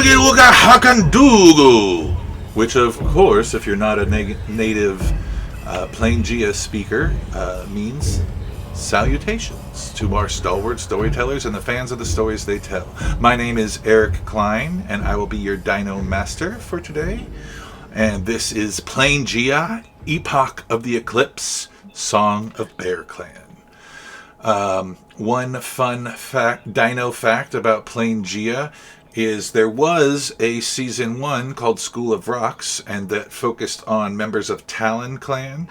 Woogie Wooga Hakandugu! Which, of course, if you're not a native Planegea speaker, means salutations to our stalwart storytellers and the fans of the stories they tell. My name is Erik Klein, and I will be your Dino Master for today. And this is Planegea, Epoch of the Eclipse, Song of Bear Clan. One fun Dino fact about Planegea is there was a season 1 called School of Rocks, and that focused on members of Talon Clan,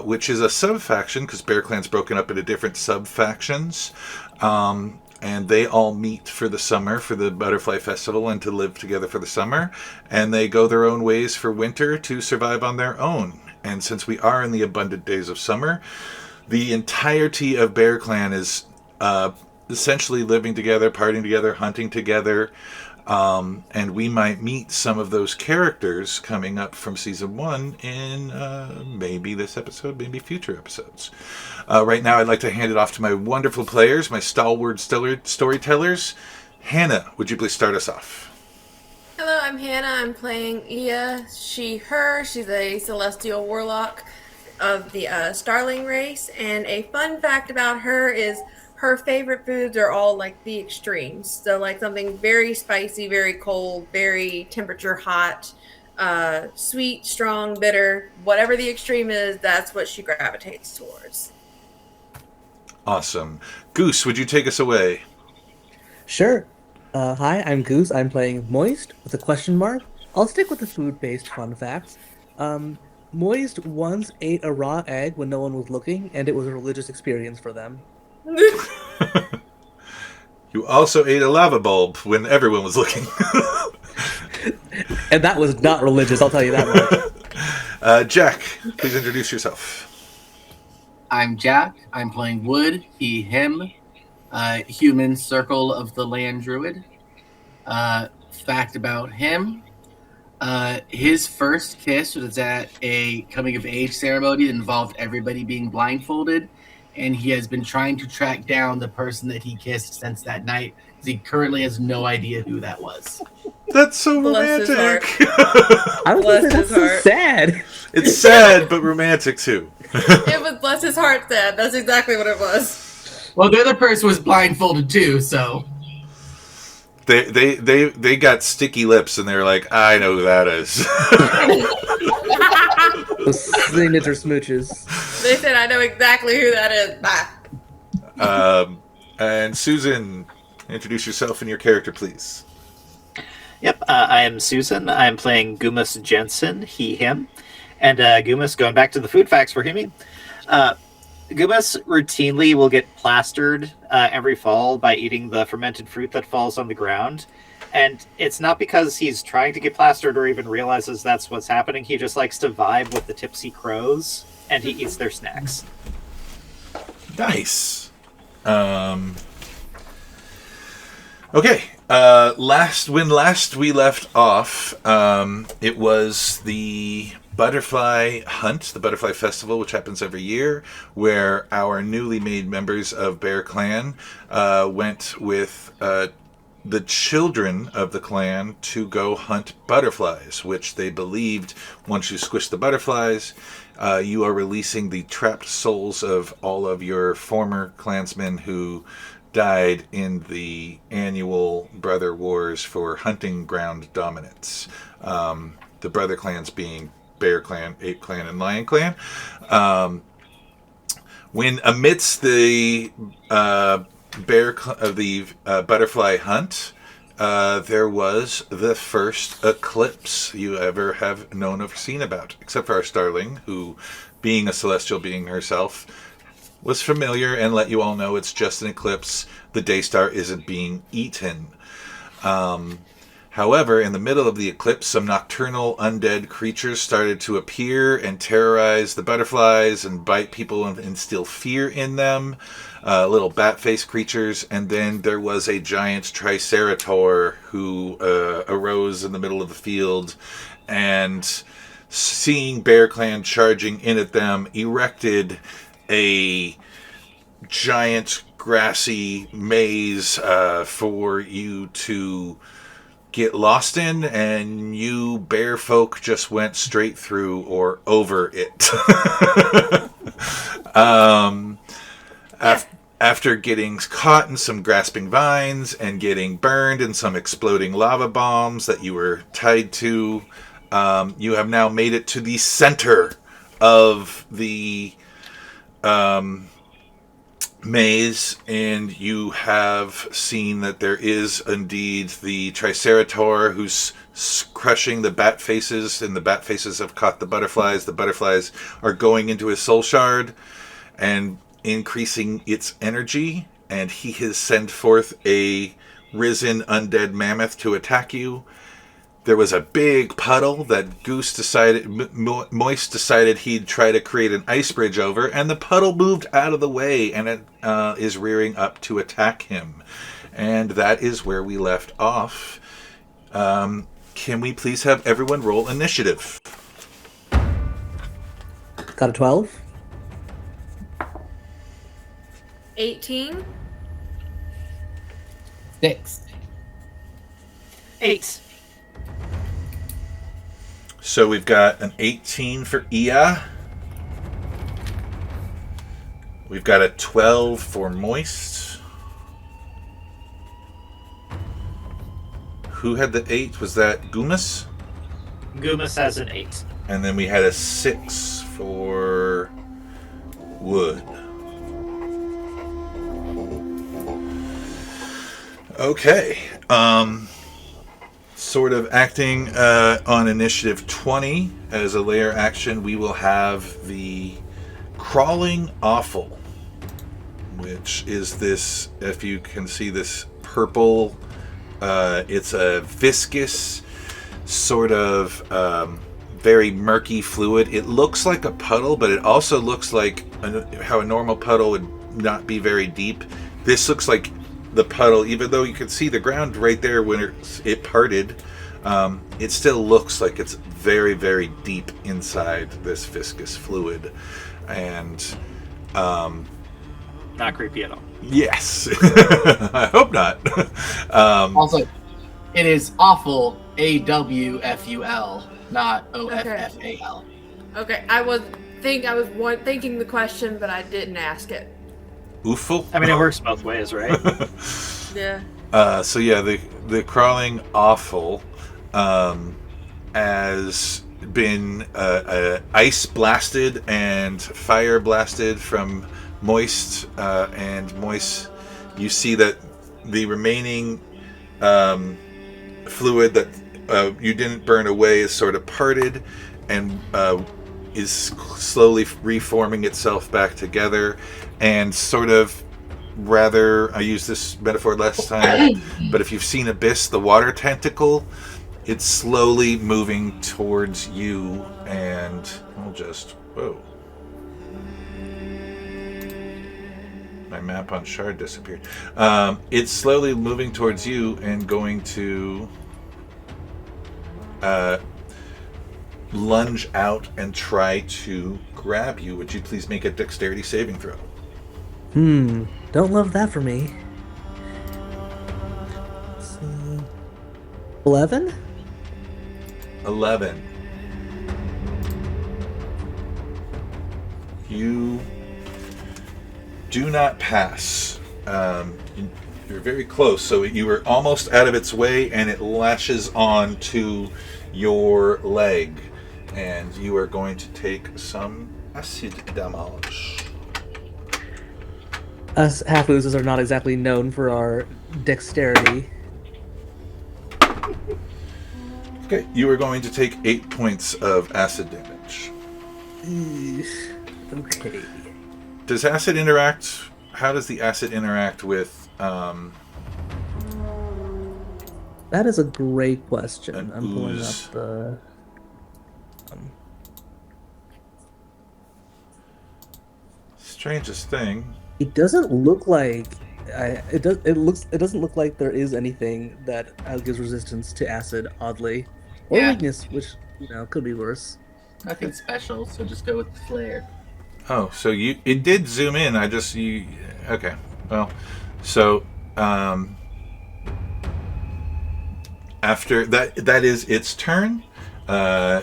which is a sub-faction because Bear Clan's broken up into different sub-factions. And they all meet for the summer for the Butterfly Festival and to live together for the summer. And they go their own ways for winter to survive on their own. And since we are in the abundant days of summer, the entirety of Bear Clan is essentially living together, partying together, hunting together. And we might meet some of those characters coming up from Season 1 in maybe this episode, maybe future episodes. Right now, I'd like to hand it off to my wonderful players, my stalwart storytellers. Hannah, would you please start us off? Hello, I'm Hannah. I'm playing Ia, she, her. She's a celestial warlock of the Starling race. And a fun fact about her is her favorite foods are all like the extremes. So like something very spicy, very cold, very temperature hot, sweet, strong, bitter. Whatever the extreme is, that's what she gravitates towards. Awesome. Goose, would you take us away? Sure. Hi, I'm Goose. I'm playing Moist with a question mark. I'll stick with the food-based fun facts. Moist once ate a raw egg when no one was looking, and it was a religious experience for them. You also ate a lava bulb when everyone was looking. And that was not religious, I'll tell you that much. Jack, please introduce yourself. I'm Jack. I'm playing Wood, he, him, human circle of the land druid. Fact about him, his first kiss was at a coming of age ceremony that involved everybody being blindfolded, and he has been trying to track down the person that he kissed since that night, because he currently has no idea who that was. That's so romantic. I was gonna say, that's so sad. It's sad, but romantic too. It was bless his heart sad. That's exactly what it was. Well, the other person was blindfolded too, so they got sticky lips, and they're like, I know who that is. Those signature smooches. They said, I know exactly who that is. Bye. And Susan, introduce yourself and your character, please. Yep, I am Susan. I'm playing Gummas Jensen, he, him. And Gummas, going back to the food facts for him, Gummas routinely will get plastered every fall by eating the fermented fruit that falls on the ground. And it's not because he's trying to get plastered or even realizes that's what's happening. He just likes to vibe with the tipsy crows, and he eats their snacks. Nice. Okay. Last we left off, it was the Butterfly Hunt, the Butterfly Festival, which happens every year, where our newly made members of Bear Clan went with the children of the clan to go hunt butterflies, which they believed once you squish the butterflies, you are releasing the trapped souls of all of your former clansmen who died in the annual brother wars for hunting ground dominance. The brother clans being Bear Clan, Ape Clan, and Lion Clan. When amidst the butterfly hunt, there was the first eclipse you ever have known or seen about, except for our Starling, who, being a celestial being herself, was familiar and let you all know it's just an eclipse. The Daystar isn't being eaten. However, in the middle of the eclipse, some nocturnal undead creatures started to appear and terrorize the butterflies and bite people and instill fear in them. Little bat-faced creatures. And then there was a giant Tricerataur who arose in the middle of the field, and seeing Bear Clan charging in at them, erected a giant grassy maze for you to get lost in, and you bear folk just went straight through or over it. After getting caught in some grasping vines and getting burned in some exploding lava bombs that you were tied to, you have now made it to the center of the maze, and you have seen that there is indeed the Tricerataur who's crushing the bat faces, and the bat faces have caught the butterflies. The butterflies are going into his soul shard and increasing its energy, and he has sent forth a risen undead mammoth to attack you. There was a big puddle that Goose decided, Moist decided he'd try to create an ice bridge over, and the puddle moved out of the way, and it is rearing up to attack him. And that is where we left off. Can we please have everyone roll initiative? Got a 12? 18. 6. 8. So we've got an 18 for Ia. We've got a 12 for Moist. Who had the 8? Was that Gummas? Gummas has an 8. And then we had a 6 for Wood. Okay. Sort of acting on initiative 20 as a layer action, we will have the Crawling Offal, which is this, if you can see this purple, it's a viscous sort of very murky fluid. It looks like a puddle, but it also looks like how a normal puddle would not be very deep. This looks like the puddle, even though you can see the ground right there when it parted, it still looks like it's very, very deep inside this viscous fluid. And not creepy at all. Yes. I hope not. Also, it is awful, AWFUL, not OFFAL. Okay, I was thinking the question, but I didn't ask it. Ooful. I mean, it works both ways, right? Yeah. So yeah, the Crawling Offal has been ice blasted and fire blasted from Moist, and Moist, you see that the remaining fluid that you didn't burn away is sort of parted and is slowly reforming itself back together, and sort of, rather, I used this metaphor last time, but if you've seen Abyss, the water tentacle, it's slowly moving towards you, and I'll just, whoa. My map on Shard disappeared. It's slowly moving towards you and going to lunge out and try to grab you. Would you please make a dexterity saving throw? Don't love that for me. 11? 11. You do not pass. You're very close, so you were almost out of its way, and it lashes on to your leg, and you are going to take some acid damage. Us half-oozes are not exactly known for our dexterity. Okay, you are going to take 8 points of acid damage. Okay. Does acid interact? How does the acid interact with That is a great question. an I'm pulling ooze? up the... Strangest thing. It doesn't look like... It doesn't look like there is anything that gives resistance to acid, oddly. Or Yeah. weakness, which, could be worse. Nothing special, so just go with the flare. Oh, so it did zoom in. Okay. Well, so After that is its turn.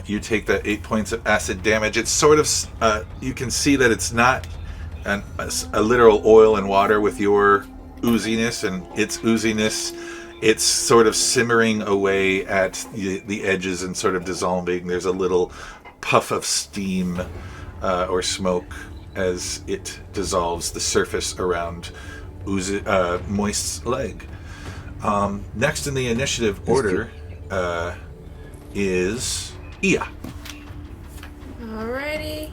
You take that 8 points of acid damage. It's sort of you can see that it's not a literal oil and water with your ooziness and its ooziness. It's sort of simmering away at the edges and sort of dissolving. There's a little puff of steam or smoke as it dissolves the surface around Moist's leg. Next in the initiative order is Ia. Alrighty.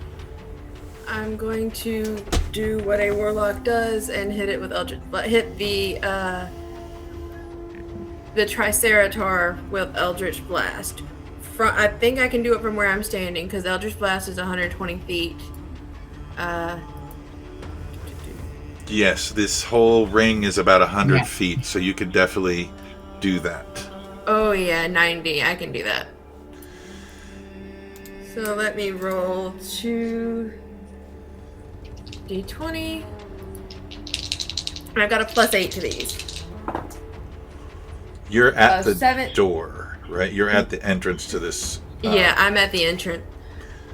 I'm going to do what a warlock does and hit it with hit the Tricerataur with Eldritch Blast. I think I can do it from where I'm standing because Eldritch Blast is 120 feet. Yes, this whole ring is about 100 feet, so you could definitely do that. Oh yeah, 90. I can do that. So let me roll 2d20. And I've got a +8 to these. You're at the door, right? You're at the entrance to this. Yeah, I'm at the entrance.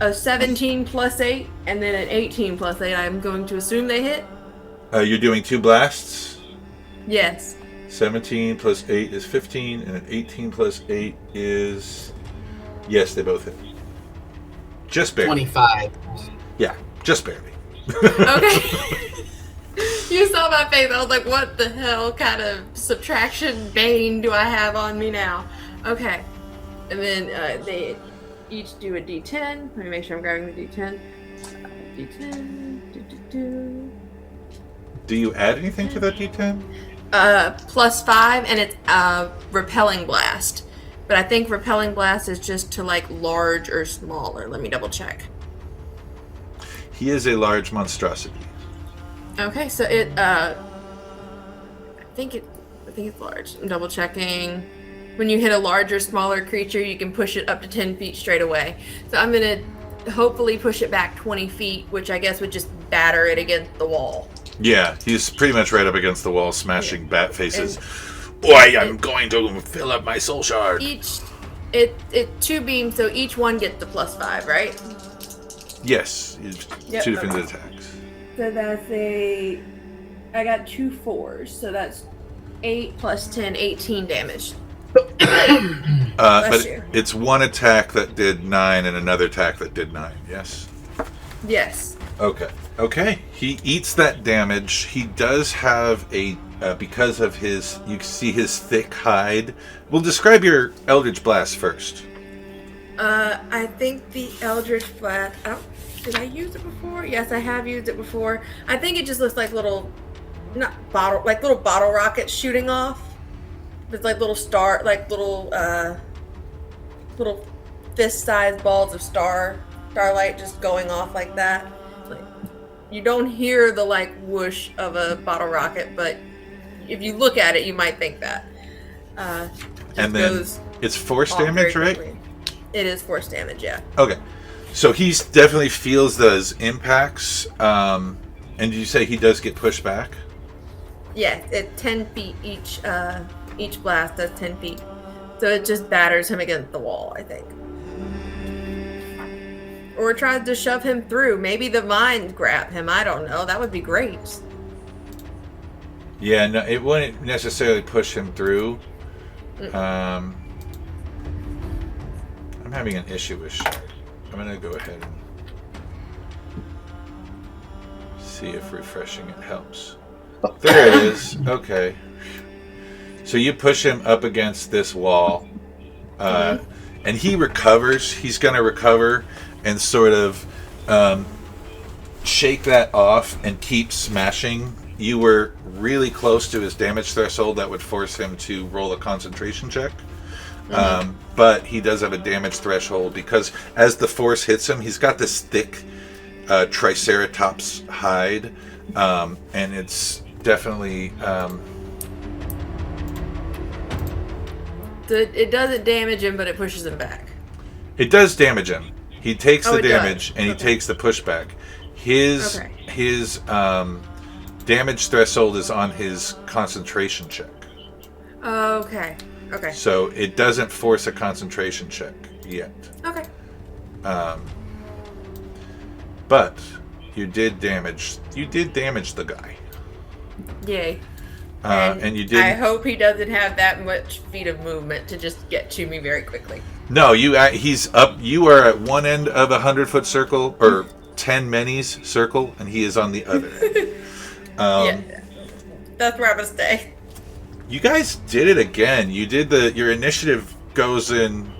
A 17 +8, and then an 18 +8. I'm going to assume they hit. You're doing 2 blasts? Yes. 17 + 8 is 15, and an 18 + 8 is... Yes, they both hit. Just barely. 25. Yeah, just barely. Okay. You saw my face. I was like, what the hell kind of subtraction bane do I have on me now? Okay. And then they each do a d10. Let me make sure I'm grabbing the d10. D10. Do you add anything to that d10? +5, and it's repelling blast. But I think repelling blast is just to like large or smaller. Let me double check. He is a large monstrosity. Okay, so it I think it's large. I'm double checking. When you hit a larger, smaller creature, you can push it up to 10 feet straight away. So I'm gonna hopefully push it back 20 feet, which I guess would just batter it against the wall. Yeah, he's pretty much right up against the wall, smashing bat faces. Boy, I'm going to fill up my soul shard. It 2 beams, so each one gets the +5, right? Yes, Yep, 2 different okay. attacks. So that's I got 2 4s, so that's 8 + 10, 18 damage. But you. it's one attack that did 9 and another attack that did 9, yes? Yes. Okay. He eats that damage. He does have because of his, you can see his thick hide. We'll describe your Eldritch Blast first. I think the Eldritch Blast, did I use it before? Yes, I have used it before. I think it just looks like little bottle rockets shooting off. It's like little little fist-sized balls of starlight just going off like that. You don't hear the whoosh of a bottle rocket, but if you look at it, you might think that. And then it's force damage, right? It is force damage, yeah. Okay, so he definitely feels those impacts. And did you say he does get pushed back? Yeah, it's 10 feet each. Each blast does 10 feet, so it just batters him against the wall, I think. Or tries to shove him through. Maybe the vines grab him. I don't know. That would be great. Yeah, no, it wouldn't necessarily push him through. I'm having an issue with Shard. I'm going to go ahead and see if refreshing it helps. There it is. Okay. So you push him up against this wall, and he recovers. He's going to recover and sort of shake that off and keep smashing. You were really close to his damage threshold that would force him to roll a concentration check. But he does have a damage threshold because as the force hits him, he's got this thick Triceratops hide, and it's definitely... It doesn't damage him, but it pushes him back. It does damage him. He takes the damage and he Okay. takes the pushback. His damage threshold is on his concentration check. Okay. Okay. So it doesn't force a concentration check yet. Okay. But you did damage the guy. Yay. And you did. I hope he doesn't have that much feet of movement to just get to me very quickly. No, he's up. You are at one end of a 100-foot circle, or 10 minis circle, and he is on the other end. Yeah, that's where I'm gonna stay. You guys did it again. You did your initiative goes in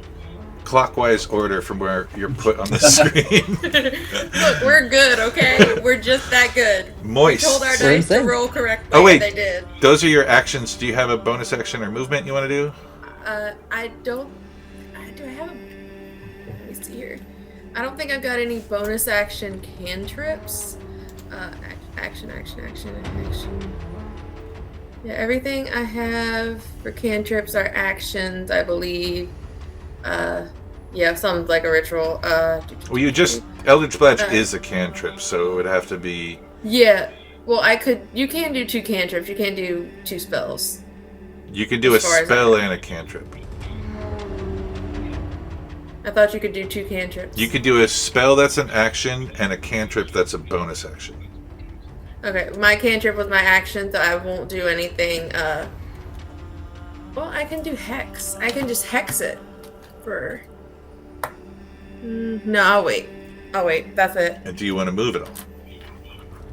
clockwise order from where you're put on the screen. Look, we're good, okay? We're just that good. Moist. We told our dice to roll correctly, Oh wait, and they did. Those are your actions. Do you have a bonus action or movement you want to do? I don't. Do I have a? Let me see here. I don't think I've got any bonus action cantrips. Action. Yeah, everything I have for cantrips are actions, I believe. Yeah, something like a ritual. Well, Eldritch Blast is a cantrip, so it would have to be. Yeah. Well, you can do 2 cantrips. You can't do 2 spells. You can do a spell and a cantrip. I thought you could do 2 cantrips. You could do a spell that's an action and a cantrip that's a bonus action. Okay, my cantrip was my action, so I won't do anything. Well, I can do hex. I can just hex it for. No, I'll wait. That's it. And do you want to move it all?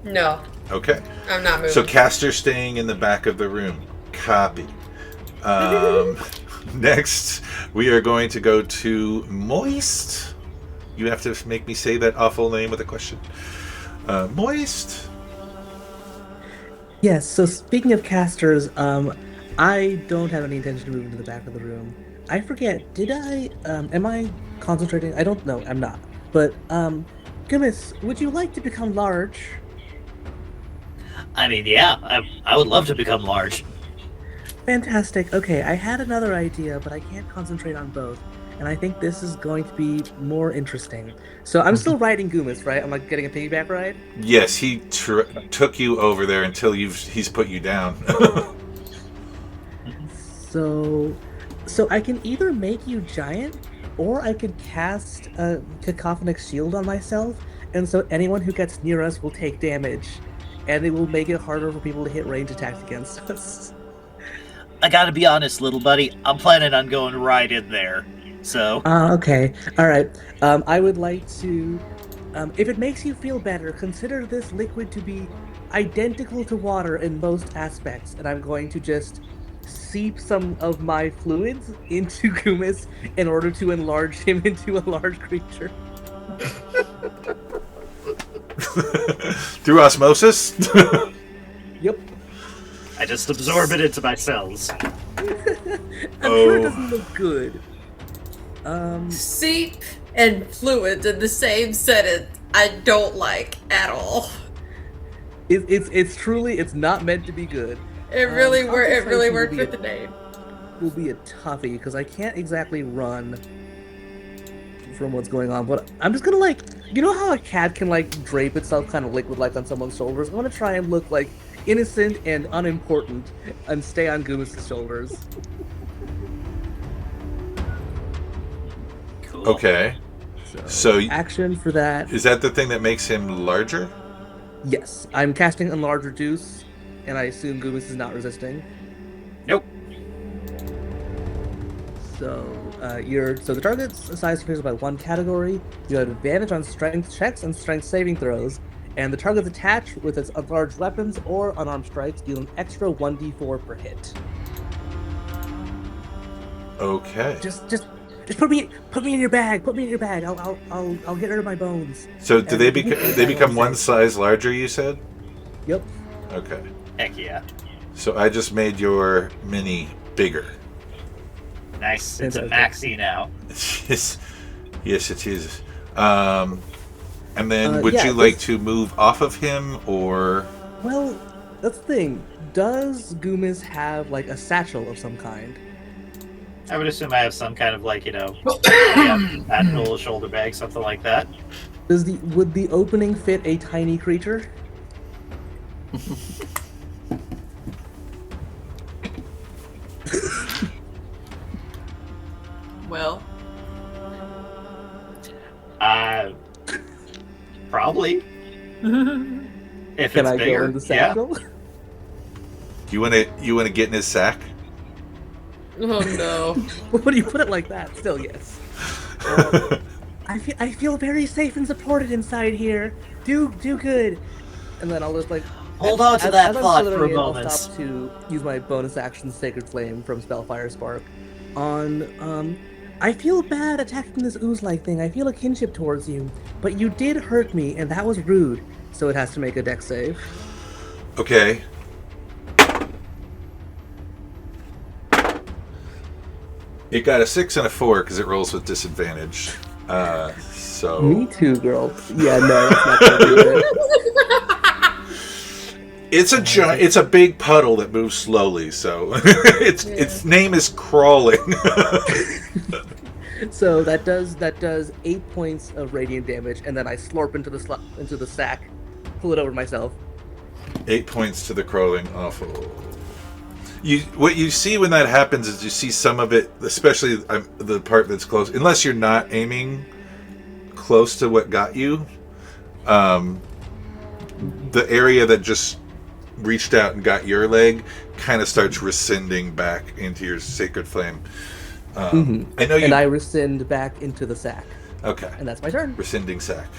No, Okay. I'm not moving. So caster staying in the back of the room. Copy. Next, we are going to go to Moist. You have to make me say that awful name with a question. Moist. Yes, so speaking of casters, I don't have any intention to move into the back of the room. I forget, am I concentrating? I don't know, I'm not. But, Gummas, would you like to become large? I mean, yeah, I would love to become large. Fantastic. Okay, I had another idea, but I can't concentrate on both. And I think this is going to be more interesting. So I'm still riding Gummas, right? I'm like getting a piggyback ride? Yes, he took you over there until he's put you down. So I can either make you giant, or I could cast a cacophonic shield on myself, and so anyone who gets near us will take damage, and it will make it harder for people to hit range attacks against us. I gotta be honest, little buddy, I'm planning on going right in there. So. Okay. Alright. I would like to, if it makes you feel better, consider this liquid to be identical to water in most aspects, and I'm going to just seep some of my fluids into Gummas in order to enlarge him into a large creature. Through osmosis? Yep. I just absorb it into my cells. I'm sure it doesn't look good. Seep and fluids in the same sentence, I don't like at all. It's truly, it's not meant to be good. It really Concentration worked will with be the name. Will be a toughie because I can't exactly run from what's going on. But I'm just gonna you know how a cat can drape itself kind of liquid-like on someone's shoulders? I'm gonna try and look innocent and unimportant and stay on Gummas' shoulders. Cool. Okay. So action for that. Is that the thing that makes him larger? Yes, I'm casting Enlarge Reduce, and I assume Gummas is not resisting. Nope. So the target's size increases by 1 category. You have advantage on strength checks and strength saving throws, and the target's attached with its enlarged weapons or unarmed strikes deal an extra 1d4 per hit. Okay. Just put me in your bag. Put me in your bag. I'll get rid of my bones. So do they become one size larger? You said. Yep. Okay. Heck yeah. So I just made your mini bigger. Nice. It's a maxi now. Yes, it is. And then would you like to move off of him, or? Well, that's the thing. Does Gummas have a satchel of some kind? I would assume I have some kind of satchel, shoulder bag, something like that. Would the opening fit a tiny creature? well. Probably. If Can it's I bigger, go in the yeah. satchel? You want to get in his sack? Oh no. What do you put it like that? Still, yes. I feel very safe and supported inside here. Do good. And then I'll just like Hold on to as that I'm thought for a slithering in, moment. I'll stop to use my bonus action Sacred Flame from Spellfire Spark on I feel bad attacking this ooze-like thing. I feel a kinship towards you, but you did hurt me, and that was rude. So it has to make a dex save. Okay. It got a 6 and a 4 because it rolls with disadvantage. So Me too, girl. Yeah, no, that's not gonna do it. it's a big puddle that moves slowly. So its name is Crawling. So that does 8 points of radiant damage, and then I slurp into the sack, pull it over myself. 8 points to the Crawling Awful. What you see when that happens is you see some of it, especially the part that's close, unless you're not aiming close to what got you. The area that just reached out and got your leg kind of starts rescinding back into your Sacred Flame. I know you. And I rescind back into the sack. Okay. And that's my turn. Rescinding Sack.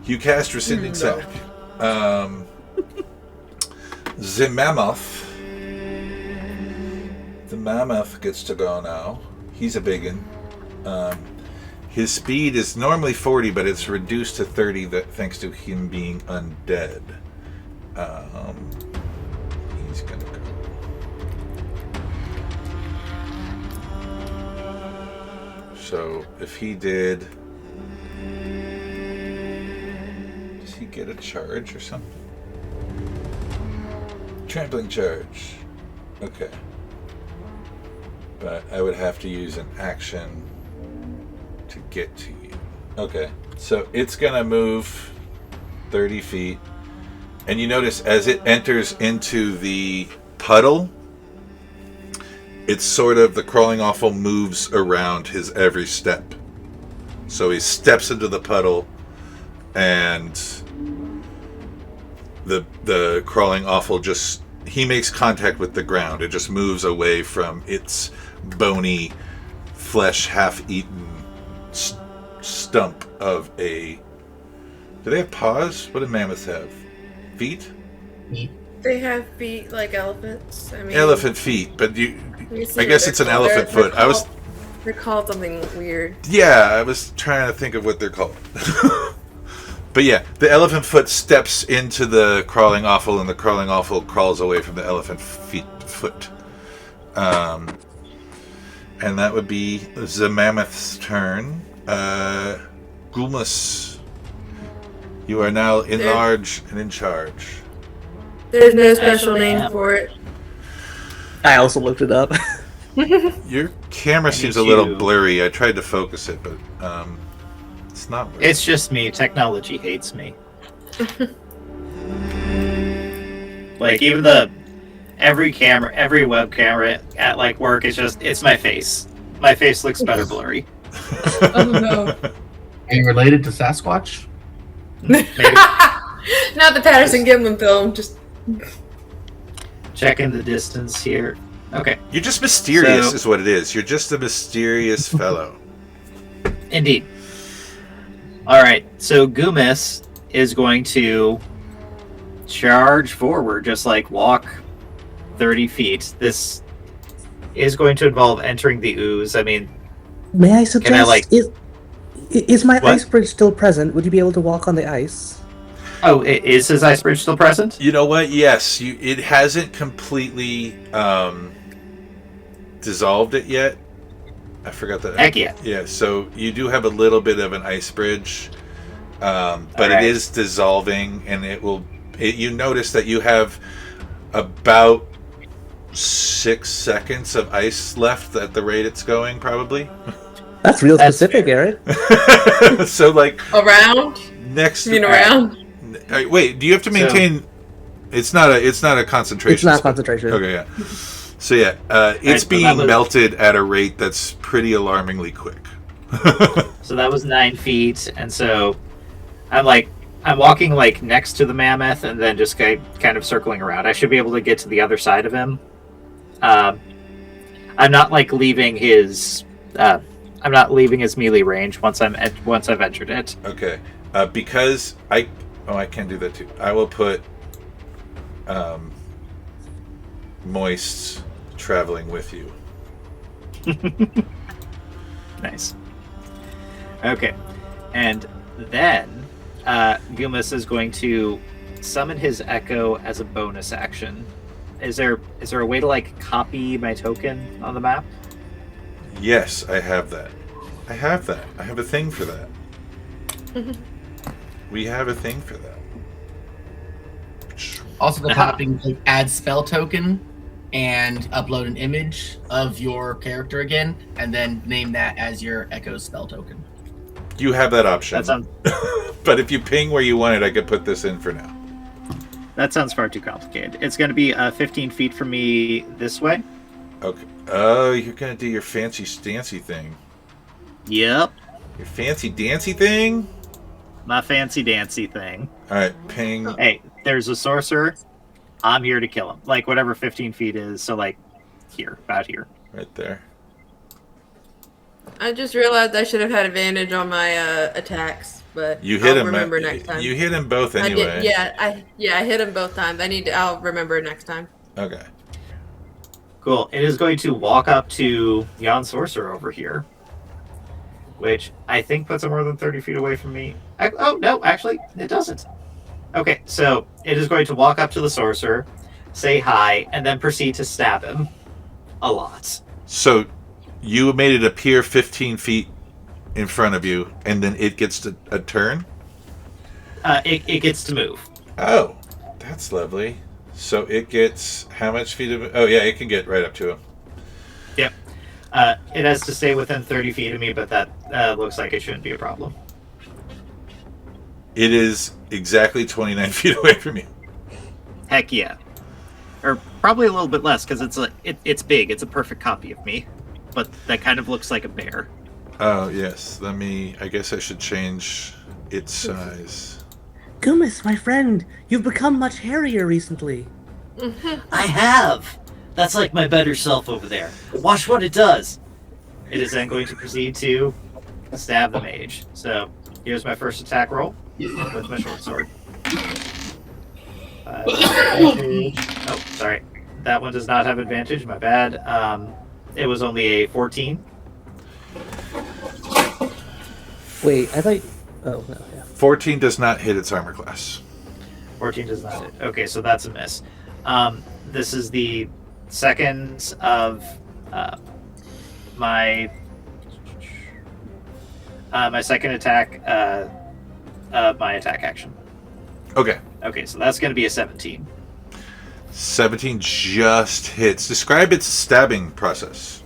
You cast Rescinding Sack. The Mammoth. The Mammoth gets to go now. He's a biggin. His speed is normally 40, but it's reduced to 30 thanks to him being undead. He's gonna go. So if he did, does he get a charge or something? Trampling charge. Okay. But I would have to use an action to get to you. Okay. So it's gonna move 30 feet. And you notice as it enters into the puddle, it's sort of, the Crawling Awful moves around his every step. So he steps into the puddle, and the Crawling Awful he makes contact with the ground. It just moves away from its bony, flesh, half-eaten stump of a... Do they have paws? What do mammoths have? Feet? They have feet like elephants. I mean, Elephant feet, but I what guess it's an they're called. elephant foot. They're called something weird. Yeah, I was trying to think of what they're called. But yeah, the elephant foot steps into the Crawling Awful, and the Crawling Awful crawls away from the elephant foot. And that would be the mammoth's turn. Gummas, you are now enlarged and in charge. There's no special name for it. I also looked it up. Your camera seems a little blurry. I tried to focus it, but it's not blurry. It's just me. Technology hates me. Like, even every web camera at like work is it's my face. My face looks better blurry. Oh no. Are you related to Sasquatch? Maybe. Not the Patterson Gimlin film, just Checking the distance here. Okay. You're just mysterious, is what it is. You're just a mysterious fellow. Indeed. Alright, so Gummas is going to charge forward, just like walk 30 feet. This is going to involve entering the ooze. I mean, May I suggest, is my What? ice bridge still present? Would you be able to walk on the ice? oh, is his ice bridge still present? You know what? Yes, it hasn't completely dissolved it yet. I forgot that. Heck yeah. Yeah, so you do have a little bit of an ice bridge, but Alright. it is dissolving, and you notice that you have about 6 seconds of ice left at the rate it's going, probably. That's real That's specific, fair. Eric. So, like, around. next. You mean around? Wait, do you have to maintain? It's not a concentration. It's not spell. concentration. Okay, yeah. So yeah, it's so being that was- melted at a rate that's pretty alarmingly quick. So that was 9 feet, and so I'm walking like next to the mammoth, and then just kind of circling around. I should be able to get to the other side of him. I'm not like leaving his. I'm not leaving his melee range once I've entered it. Okay, because I can't do that too. I will put Moist traveling with you. Nice. Okay, and then Gummas is going to summon his Echo as a bonus action. Is there a way to like copy my token on the map? Yes, I have that. I have a thing for that. We have a thing for that. Also, the copying, like, add spell token and upload an image of your character again, and then name that as your Echo spell token. You have that option. That sounds But if you ping where you want it, I could put this in for now. far too complicated. It's going to be 15 feet from me this way. Okay. Oh, you're gonna do your fancy stancy thing. Yep, Your fancy dancy thing? my fancy dancy thing. Alright, ping. Hey, there's a sorcerer. I'm here to kill him. Like whatever 15 feet is. So like here, about here. Right there. I just realized I should have had advantage on my attacks, but You hit I'll him. remember next time. You hit him both I anyway. did, I hit him both times. I'll remember next time. Okay. Cool. It is going to walk up to Yon Sorcerer over here, which I think puts him more than 30 feet away from me. Oh, no, actually, it doesn't. Okay, so it is going to walk up to the Sorcerer, say hi, and then proceed to stab him a lot. So you made it appear 15 feet in front of you, and then it gets a turn? It gets to move. Oh, that's lovely. So it gets how much feet of it? Oh, yeah, it can get right up to him. Yep. It has to stay within 30 feet of me, but that looks like it shouldn't be a problem. It is exactly 29 feet away from you. Heck yeah. Or probably a little bit less, because it's big. It's a perfect copy of me. But that kind of looks like a bear. Oh, yes. I guess I should change its size. Gummas, my friend, you've become much hairier recently. I have! That's like my better self over there. Watch what it does! It is then going to proceed to stab the mage. So, here's my first attack roll with my short sword. Oh, sorry. That one does not have advantage, my bad. It was only a 14. Wait, I thought... Oh, no, yeah. 14 does not hit its armor class. 14 does not hit. Okay, so that's a miss. This is the second of my second attack, my attack action. Okay. Okay, so that's going to be a 17. 17 just hits. Describe its stabbing process.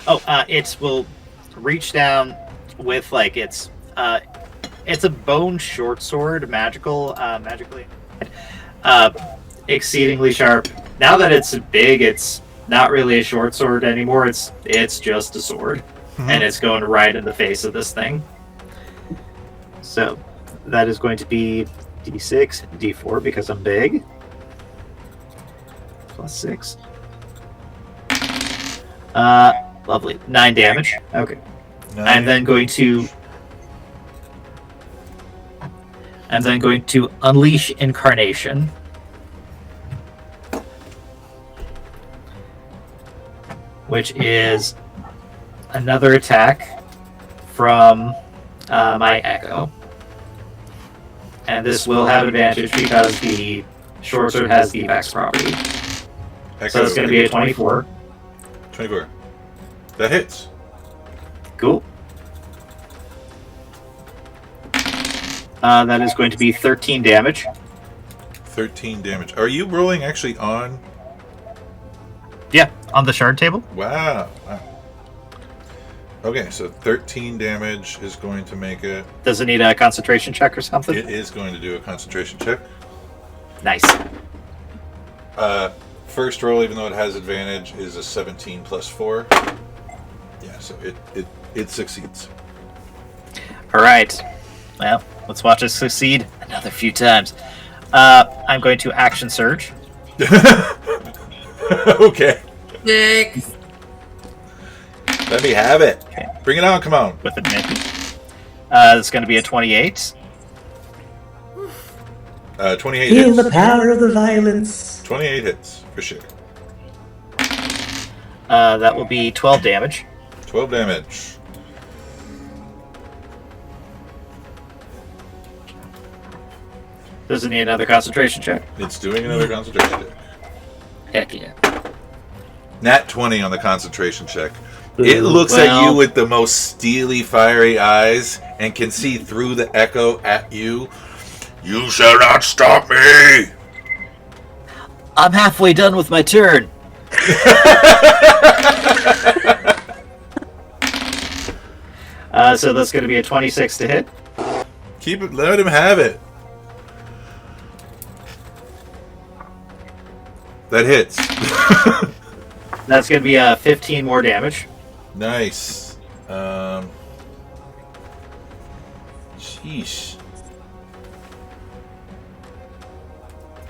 Oh, it will reach down with like it's a bone short sword, magically, exceedingly sharp. Now that it's big, it's not really a short sword anymore. It's just a sword, and it's going right in the face of this thing. So that is going to be D6, D4 because I'm big. Plus 6. Lovely. 9 damage. Okay. I'm then going to unleash Incarnation. Which is another attack from my Echo. And this will have advantage because the short sword has the Vex property. So it's going to be a 24. 24. That hits. Cool. That is going to be 13 damage. 13 damage. Are you rolling actually on? Yeah, on the shard table. Wow. Okay, so 13 damage is going to make it. Does it need a concentration check or something? It is going to do a concentration check. Nice. first roll, even though it has advantage, is a 17 plus 4. Yeah, so it succeeds. All right. Well, let's watch us succeed another few times. I'm going to action surge. Okay. 6. Let me have it. Okay. Bring it on, come on. With advantage. It's going to be a 28. 28 Feel hits. the power of the violence. 28 hits, for sure. That will be 12 damage. 12 damage. Does it need another concentration check? It's doing another concentration check. Heck yeah. Nat 20 on the concentration check. It looks at you with the most steely, fiery eyes and can see through the echo at you. You shall not stop me! I'm halfway done with my turn. So that's going to be a 26 to hit. Keep it, let him have it. That hits. That's going to be 15 more damage. Nice. Sheesh.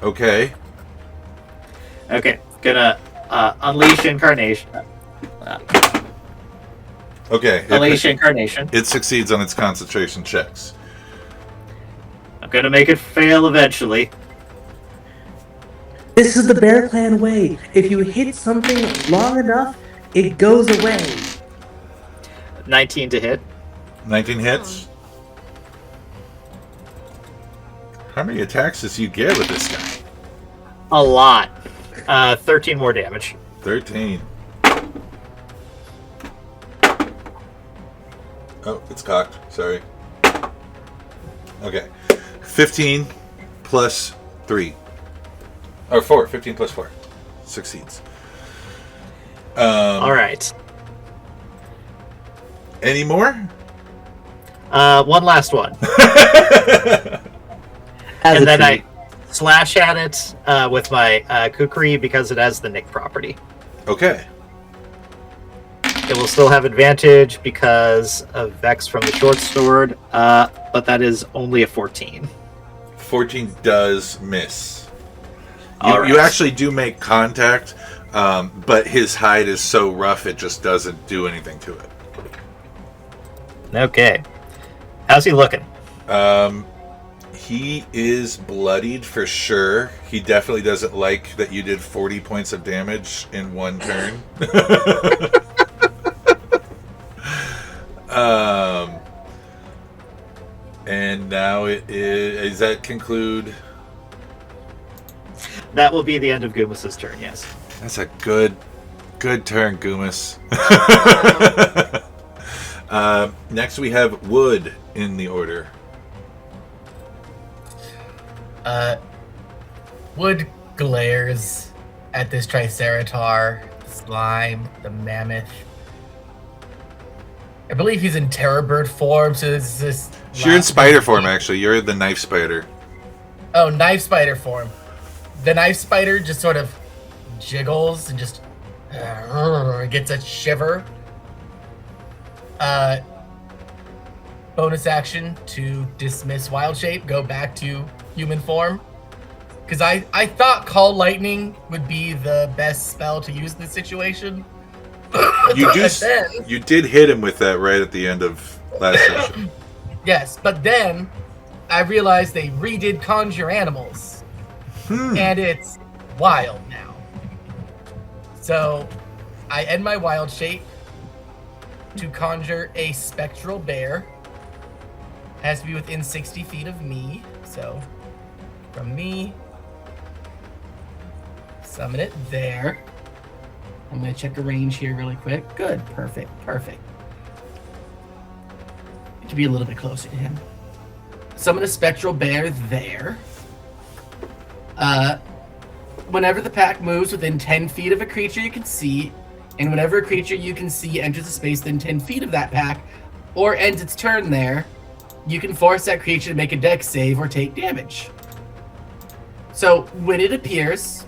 Okay. Okay, gonna unleash incarnation. Okay. Unleash incarnation. It succeeds on its concentration checks. I'm gonna make it fail eventually. This is the Bear Clan way. If you hit something long enough, it goes away. 19 to hit. 19 hits. How many attacks does you get with this guy? A lot. 13 more damage. 13. Oh, it's cocked. Sorry. Okay. 15 plus 3. Or 4. 15 plus 4. Succeeds. All right. Any more? One last one. As And a then treat. I slash at it with my Chree because it has the nick property. Okay. It will still have advantage because of Vex from the short sword, but that is only a 14. 14 does miss. All right. You actually do make contact, but his hide is so rough it just doesn't do anything to it. Okay. How's he looking? He is bloodied for sure. He definitely doesn't like that you did 40 points of damage in one turn. And now it is. Does that conclude? That will be the end of Gummas' turn, yes. That's a good turn, Gummas. Next we have Wood in the order. Wood glares at this Tricerataur, the slime, the mammoth. I believe he's in terror bird form, so this is this. You're in spider form, actually. You're the knife spider. Oh, knife spider form. The knife spider just sort of jiggles and just gets a shiver. Bonus action to dismiss wild shape, go back to human form. Because I thought Call Lightning would be the best spell to use in this situation. You did hit him with that right at the end of last session. Yes, but then I realized they redid Conjure Animals. And it's wild now. So I end my wild shape to conjure a spectral bear. Has to be within 60 feet of me. So from me, summon it there. I'm going to check a range here really quick. Good. Perfect. It could be a little bit closer to him. Summon a spectral bear there. Whenever the pack moves within 10 feet of a creature you can see, and whenever a creature you can see enters a space within 10 feet of that pack, or ends its turn there, you can force that creature to make a dex save or take damage. So when it appears,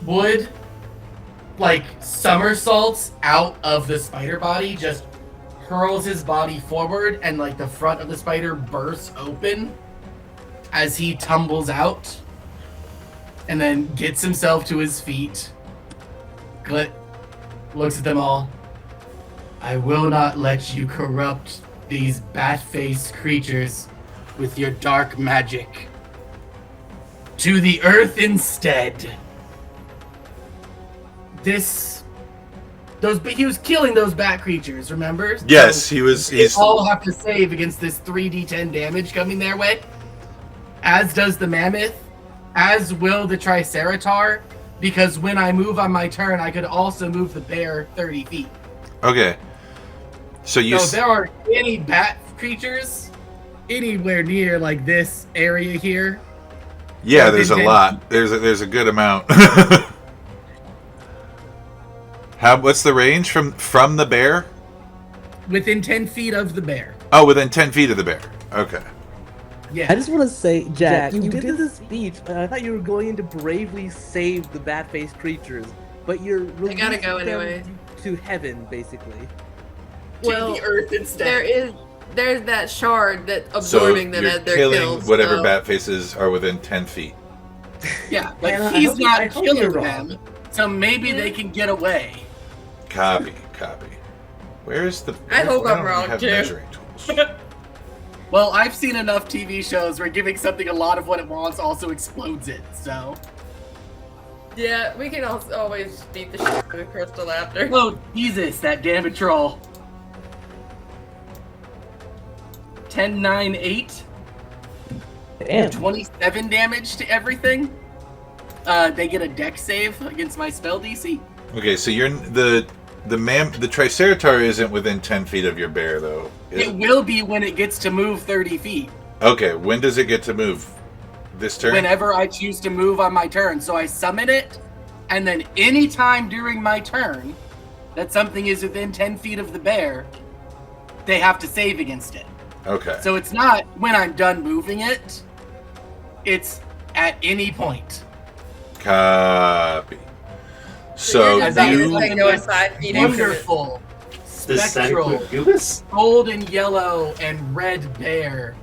Wood, like, somersaults out of the spider body, just hurls his body forward, and, like, the front of the spider bursts open as he tumbles out, and then gets himself to his feet. Glit looks at them all. I will not let you corrupt these bat-faced creatures with your dark magic. To the earth instead. He was killing those bat creatures, remember? Yes, So He's they all have to save against this 3d10 damage coming their way. As does the mammoth, as will the Tricerataur, because when I move on my turn, I could also move the bear 30 feet. okay. So So there are any bat creatures anywhere near like this area here. yeah, there's a lot. There's a good amount. What's the range from the bear? Within 10 feet of the bear. Oh, within 10 feet of the bear. Okay. Yeah. I just want to say, Jack, you did this speech, and I thought you were going to bravely save the bat-faced creatures, but you're They gotta go releasing them anyway. to heaven, basically. To the earth instead. There's that shard that's So absorbing them you're as they're killing killed. whatever so. bat faces are within 10 feet. Yeah, but Hannah, he's I not hope killing you're wrong. them, so maybe they can get away. Copy. Where's the... I hope why I'm don't we wrong, have too. measuring tools? Well, I've seen enough TV shows where giving something a lot of what it wants also explodes it, so... Yeah, we can also always beat the shit out of Crystal after. Oh, Jesus, that damage roll. 10, 9, 8. Damn. 27 damage to everything. They get a deck save against my spell DC. Okay, so you're... The Triceratour isn't within 10 feet of your bear, though. Is It it? will be when it gets to move 30 feet. Okay, when does it get to move? This turn? Whenever I choose to move on my turn. So I summon it, and then anytime during my turn that something is within 10 feet of the bear, they have to save against it. Okay. So it's not when I'm done moving it, it's at any point. Copy. So you're just saying you... it's like going 5 feet into it. Wonderful, Does that spectral, include Gummas? gold and yellow and red bear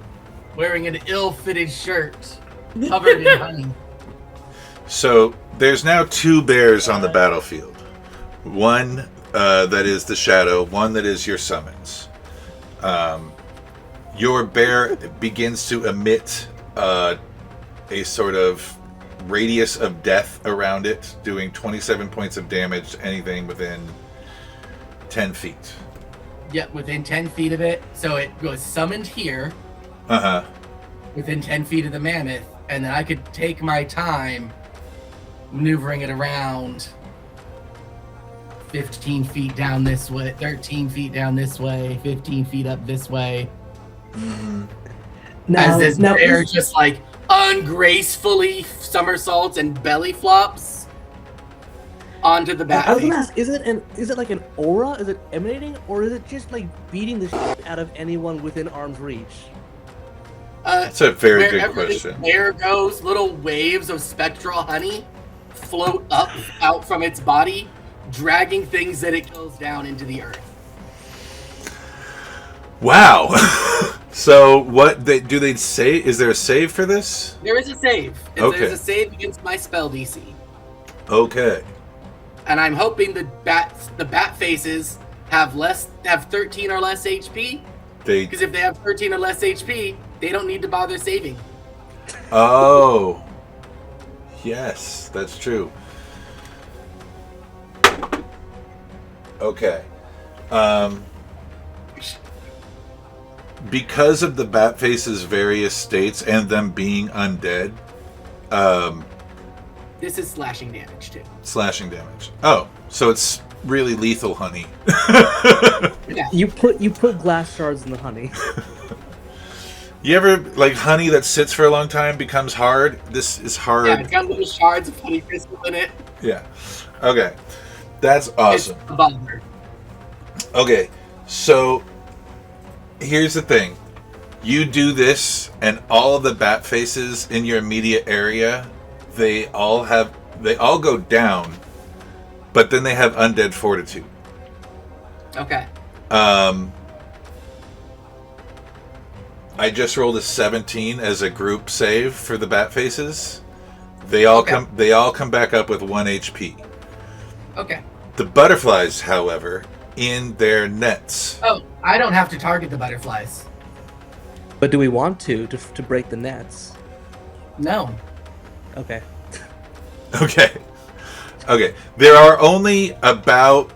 wearing an ill-fitted shirt covered in honey. So there's now 2 bears on the battlefield. One that is the shadow, one that is your summons. Your bear begins to emit a sort of radius of death around it, doing 27 points of damage to anything within 10 feet. Yep, within 10 feet of it. So it goes summoned here, Uh-huh. within 10 feet of the mammoth, and then I could take my time maneuvering it around 15 feet down this way, 13 feet down this way, 15 feet up this way. As this bear just like ungracefully somersaults and belly flops onto the I was gonna bat. ask, is it like an aura? Is it emanating, or is it just like beating the shit out of anyone within arm's reach? That's a very good Wherever this question. bear goes, little waves of spectral honey float up out from its body, dragging things that it kills down into the earth. Wow. So what do they say? Is there a save for this? There is a save. Okay. There's a save against my spell DC. Okay. And I'm hoping the bat faces have 13 or less HP. Because if they have 13 or less HP, they don't need to bother saving. Oh. Yes, that's true. Okay. Because of the Batface's various states and them being undead, This is slashing damage too. slashing damage. Oh, so it's really lethal honey. Yeah. You put glass shards in the honey. You ever, like, honey that sits for a long time becomes hard? This is hard. Yeah, it's got little shards of honey crystal in it. Yeah. Okay. That's awesome. It's a bummer. Okay, so here's the thing. You do this, and all of the bat faces in your immediate area, they all have They all go down, but then they have undead fortitude. Okay. I just rolled a 17 as a group save for the bat faces. They all come back up with 1 HP. Okay. The butterflies, however, in their nets. Oh, I don't have to target the butterflies. But do we want to break the nets? No. Okay. Okay. There are only about...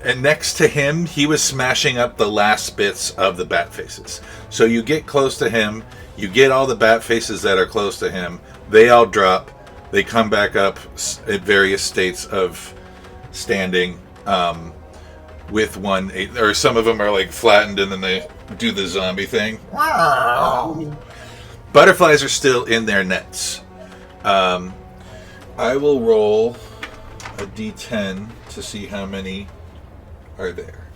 and next to him, he was smashing up the last bits of the bat faces. So you get close to him, you get all the bat faces that are close to him, they all drop, they come back up at various states of standing, with one, or some of them are like flattened and then they do the zombie thing. Butterflies are still in their nets. I will roll a d10 to see how many are there.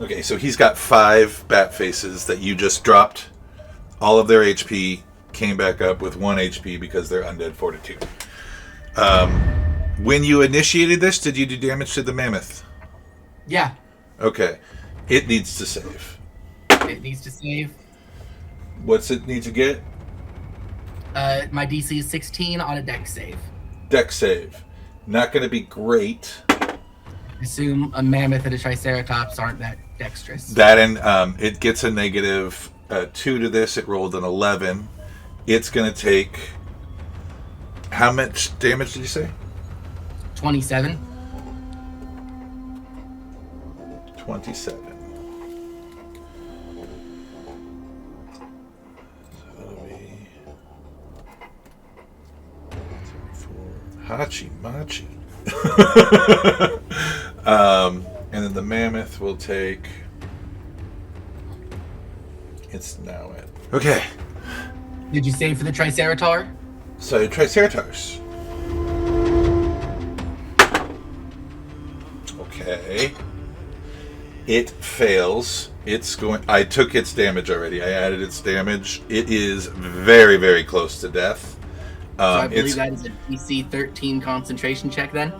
Okay, so he's got 5 bat faces that you just dropped. All of their HP came back up with 1 HP because they're undead fortitude. When you initiated this, did you do damage to the mammoth? Yeah. Okay. It needs to save. It needs to save. What's it need to get? My DC is 16 on a dex save. Dex save. Not going to be great. Assume a mammoth and a triceratops aren't that dexterous. That and it gets a negative 2 to this. It rolled an 11. It's going to take... How much damage did you say? 27. 27. So that'll be... 34. Hachi Machi. And then the mammoth will take... It's now at... Okay. Did you save for the Tricerataur? So, Triceratops. Okay. It fails. It's going... I took its damage already. I added its damage. It is very, very close to death. So I believe that is a DC 13 concentration check then?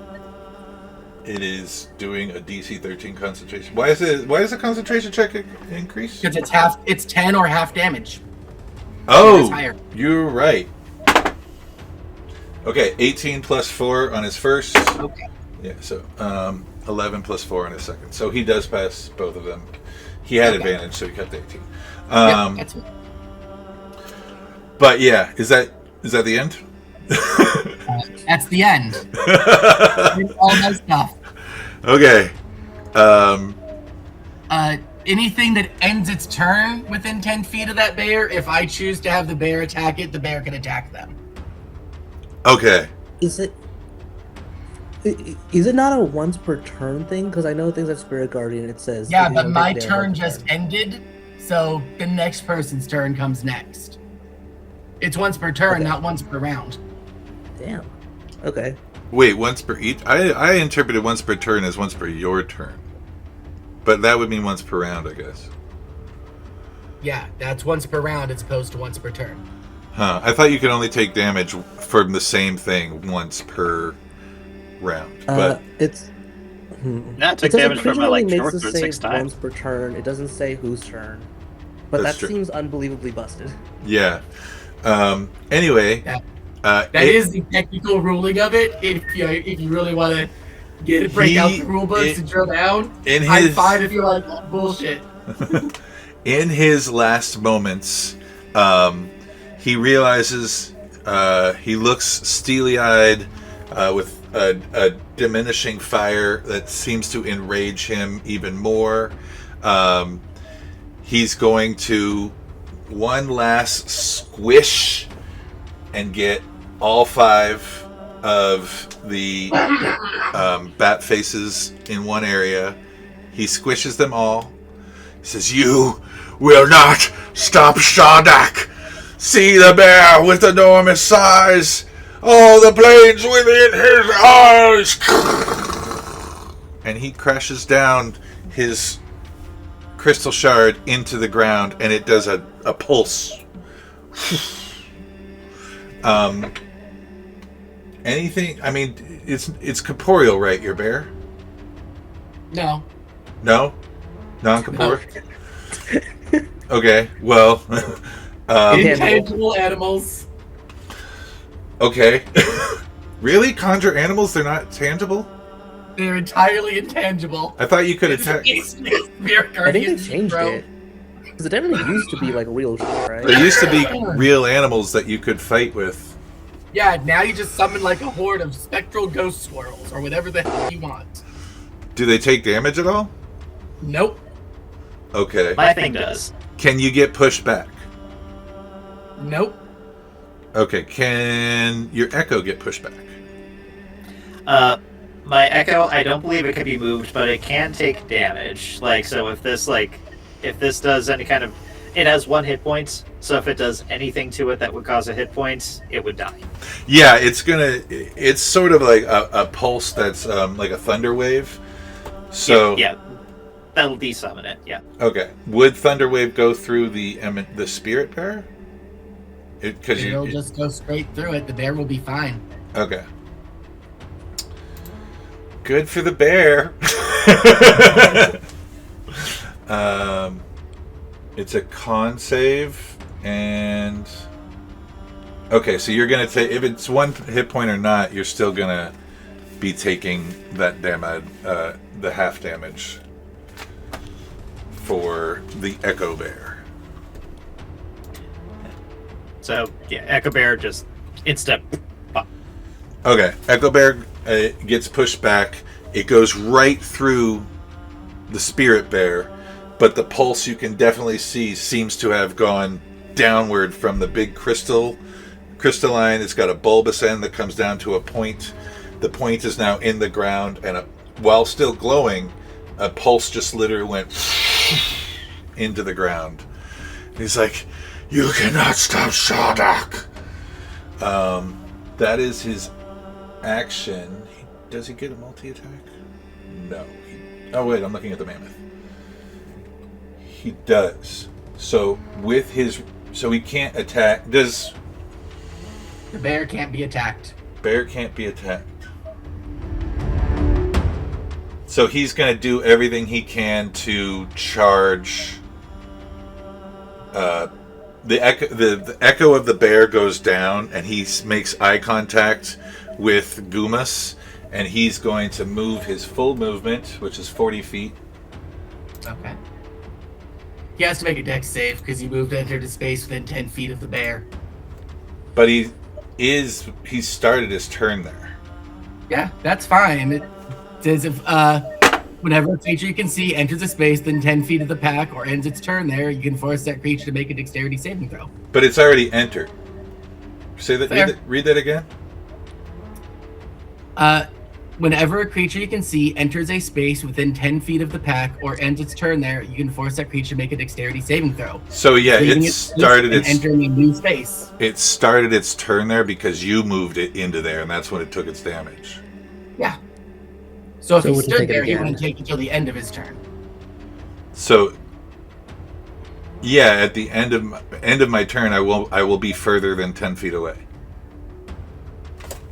It is doing a DC 13 concentration. Why is the concentration check increase? Because it's 10 or half damage. Oh, higher. You're right. Okay, 18 plus 4 on his first. Okay. Yeah, so 11 plus 4 on his second. So he does pass both of them. He had advantage, so he kept 18. That's it. But yeah, is that the end? That's the end. All my stuff. Okay. Anything that ends its turn within 10 feet of that bear, if I choose to have the bear attack it, the bear can attack them. Okay. Is it not a once per turn thing? Because I know things like Spirit Guardian, it says... Yeah, but my turn just ended, so the next person's turn comes next. It's once per turn, not once per round. Damn. Okay. Wait, once per each? I interpreted once per turn as once per your turn. But that would mean once per round, I guess. Yeah, that's once per round as opposed to once per turn. Huh. I thought you could only take damage from the same thing once per round. But it's... Yeah, I took It says damage from my occasionally short makes sword it 6 say times. once per turn. It doesn't say whose turn. But That's that true. seems unbelievably busted. yeah. Anyway. Yeah. That is the technical ruling of it. If you really want to break out the rule books and drill down, I'm fine if you're like, bullshit. In his last moments, he realizes he looks steely-eyed with a diminishing fire that seems to enrage him even more. He's going to one last squish and get all 5 of the bat faces in one area. He squishes them all. He says, "You will not stop Shardek. See the bear with enormous size. All the blades within his eyes." And he crashes down his crystal shard into the ground, and it does a pulse. Anything? I mean, it's corporeal, right? Your bear? No. No, non-corporeal. Okay. Well. Intangible animals. Okay. Really? Conjure animals? They're not tangible? They're entirely intangible. I thought you could attack. I think they changed it. Because it definitely used to be like real shit, right? There used to be real animals that you could fight with. Yeah, now you just summon like a horde of spectral ghost swirls or whatever the hell you want. Do they take damage at all? Nope. Okay. My thing does. Can you get pushed back? Nope. Okay. Can your echo get pushed back? My echo, I don't believe it can be moved, but it can take damage. Like, so if this does any kind of, it has 1 hit point. So if it does anything to it that would cause a hit point, it would die. Yeah, it's sort of like a pulse that's like a thunder wave. So yeah, that'll desummon it. Yeah. Okay. Would thunder wave go through the spirit bear? It'll just go straight through it. The bear will be fine. Okay. Good for the bear. It's a con save, and okay, so you're gonna take, if it's 1 hit point or not, you're still gonna be taking that damage, the half damage for the Echo Bear. So yeah, Echo Bear just instant. Pop. Okay, Echo Bear gets pushed back. It goes right through the Spirit Bear, but the pulse you can definitely see seems to have gone downward from the big crystalline. It's got a bulbous end that comes down to a point. The point is now in the ground, and while still glowing, a pulse just literally went into the ground. He's like, "You cannot stop Shardek." That is his action. Does he get a multi-attack? No. Oh wait, I'm looking at the mammoth. He does. So with his, so he can't attack. Does the bear can't be attacked? Bear can't be attacked. So he's going to do everything he can to charge. The echo of the bear goes down, and he makes eye contact with Gummas, and he's going to move his full movement, which is 40 feet. Okay. He has to make a dex save because he moved entered a space within 10 feet of the bear. But he started his turn there. Yeah, that's fine. It says if whenever a creature you can see enters a space within 10 feet of the pack or ends its turn there, you can force that creature to make a dexterity saving throw. But it's already entered. Say that. Read that again. Whenever a creature you can see enters a space within 10 feet of the pack or ends its turn there, you can force that creature to make a dexterity saving throw. So yeah, entering a new space. It started its turn there because you moved it into there, and that's when it took its damage. Yeah. So if he would you stood take it there, he again? wouldn't take until the end of his turn. So yeah, at the end of my turn, I will be further than 10 feet away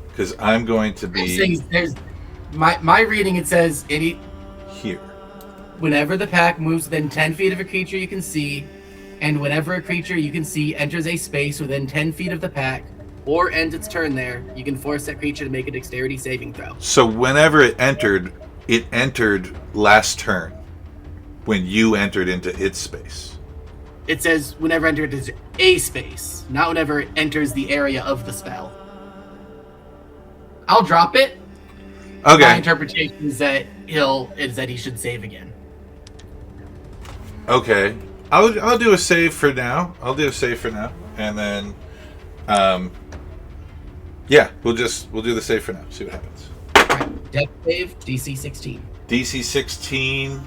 because I'm going to be. There's my reading. It says here. Whenever the pack moves within 10 feet of a creature you can see, and whenever a creature you can see enters a space within 10 feet of the pack or ends its turn there, you can force that creature to make a dexterity saving throw. So whenever it entered last turn when you entered into its space. It says whenever it enters a space, not whenever it enters the area of the spell. I'll drop it. Okay. My interpretation is that he should save again. Okay. I'll do a save for now. And then yeah, we'll do the save for now. See what happens. Right. Dex save, DC 16. DC 16.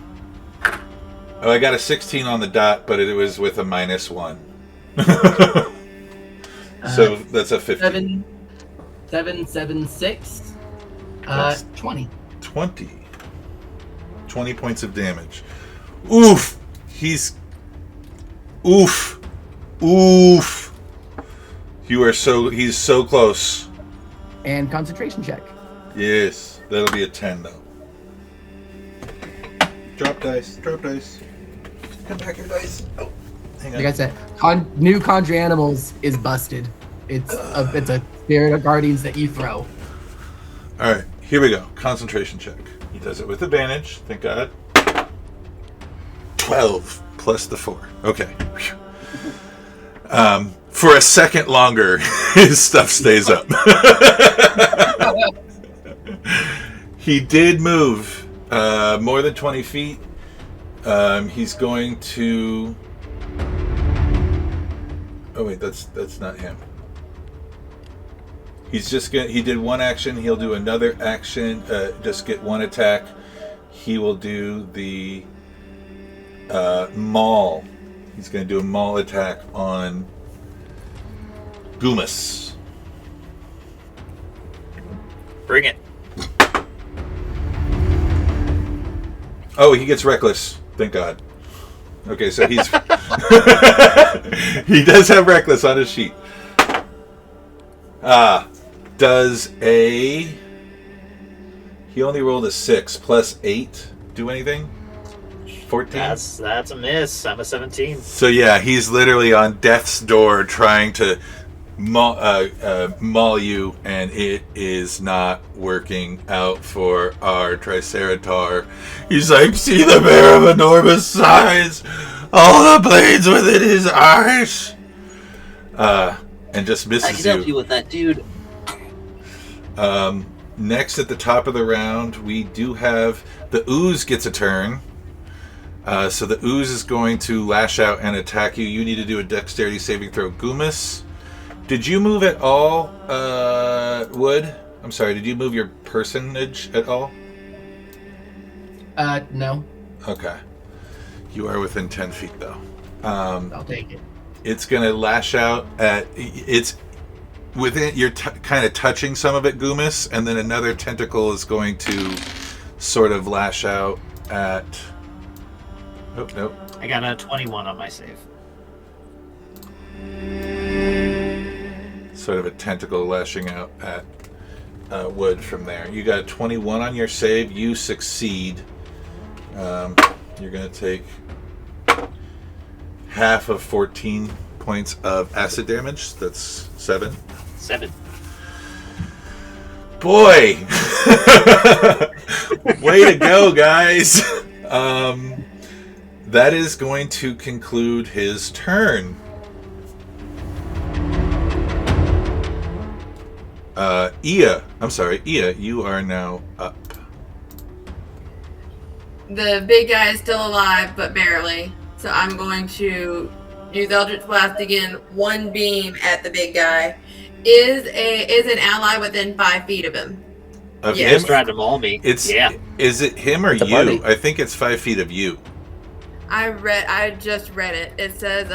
Oh, I got a 16 on the dot, but it was with a -1. So that's a 15. 7, 7, 6. 20. 20 points of damage. Oof. He's oof. He's so close. and concentration check. Yes, that'll be a 10 though. Drop dice. Come back here, dice. Oh, hang on. Like I said, new Conjure Animals is busted. It's a spirit of guardians that you throw. All right, here we go. Concentration check. He does it with advantage. Thank God. 12 plus the 4. Okay. For a second longer, his stuff stays up. He did move more than 20 feet. He's going to... Oh wait, that's not him. He's just gonna... He did one action. He'll do another action. Just get one attack. He will do the maul. He's going to do a maul attack on Gummas. Bring it. Oh, he gets reckless. Thank God. Okay, so he's... he does have reckless on his sheet. Does a... He only rolled a 6 plus 8 do anything? 14? That's a miss. I'm a 17. So yeah, he's literally on death's door trying to maul you, and it is not working out for our Tricerataur. He's like, see the bear of enormous size, all the blades within his eyes, and just misses I can help you with that, dude. Next at the top of the round, we do have the Ooze gets a turn. So the Ooze is going to lash out and attack you. You need to do a dexterity saving throw. Gummas, did you move at all, Wood? I'm sorry, did you move your personage at all? No. Okay. You are within 10 feet, though. I'll take it. It's going to lash out at... It's within... You're kind of touching some of it, Gummas, and then another tentacle is going to sort of lash out at... Oh, no. I got a 21 on my save. Sort of a tentacle lashing out at Wood from there. You got a 21 on your save. You succeed. You're going to take half of 14 points of acid damage. That's 7. 7. Boy! Way to go, guys! That is going to conclude his turn. Ia, you are now up. The big guy is still alive, but barely. So I'm going to use Eldritch Blast again. One beam at the big guy. Is an ally within 5 feet of him. Of He's him? trying to maul me. Is it him or It's a you? party. I think it's 5 feet of you. I just read it. It says,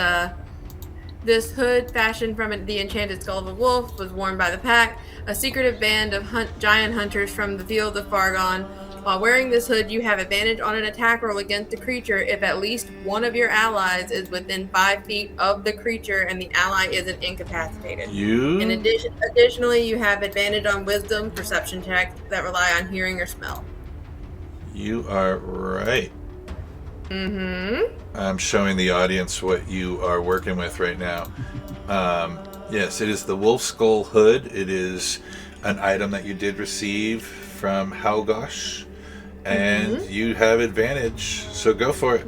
this hood, fashioned from the enchanted skull of a wolf, was worn by the pack, a secretive band of giant hunters from the field of Fargon. While wearing this hood, you have advantage on an attack roll against the creature if at least one of your allies is within 5 feet of the creature and the ally isn't incapacitated. Additionally, you have advantage on wisdom perception checks that rely on hearing or smell. You are right. Mm-hmm. I'm showing the audience what you are working with right now. Yes, it is the Wolf Skull Hood. It is an item that you did receive from Halgosh, and you have advantage, so go for it.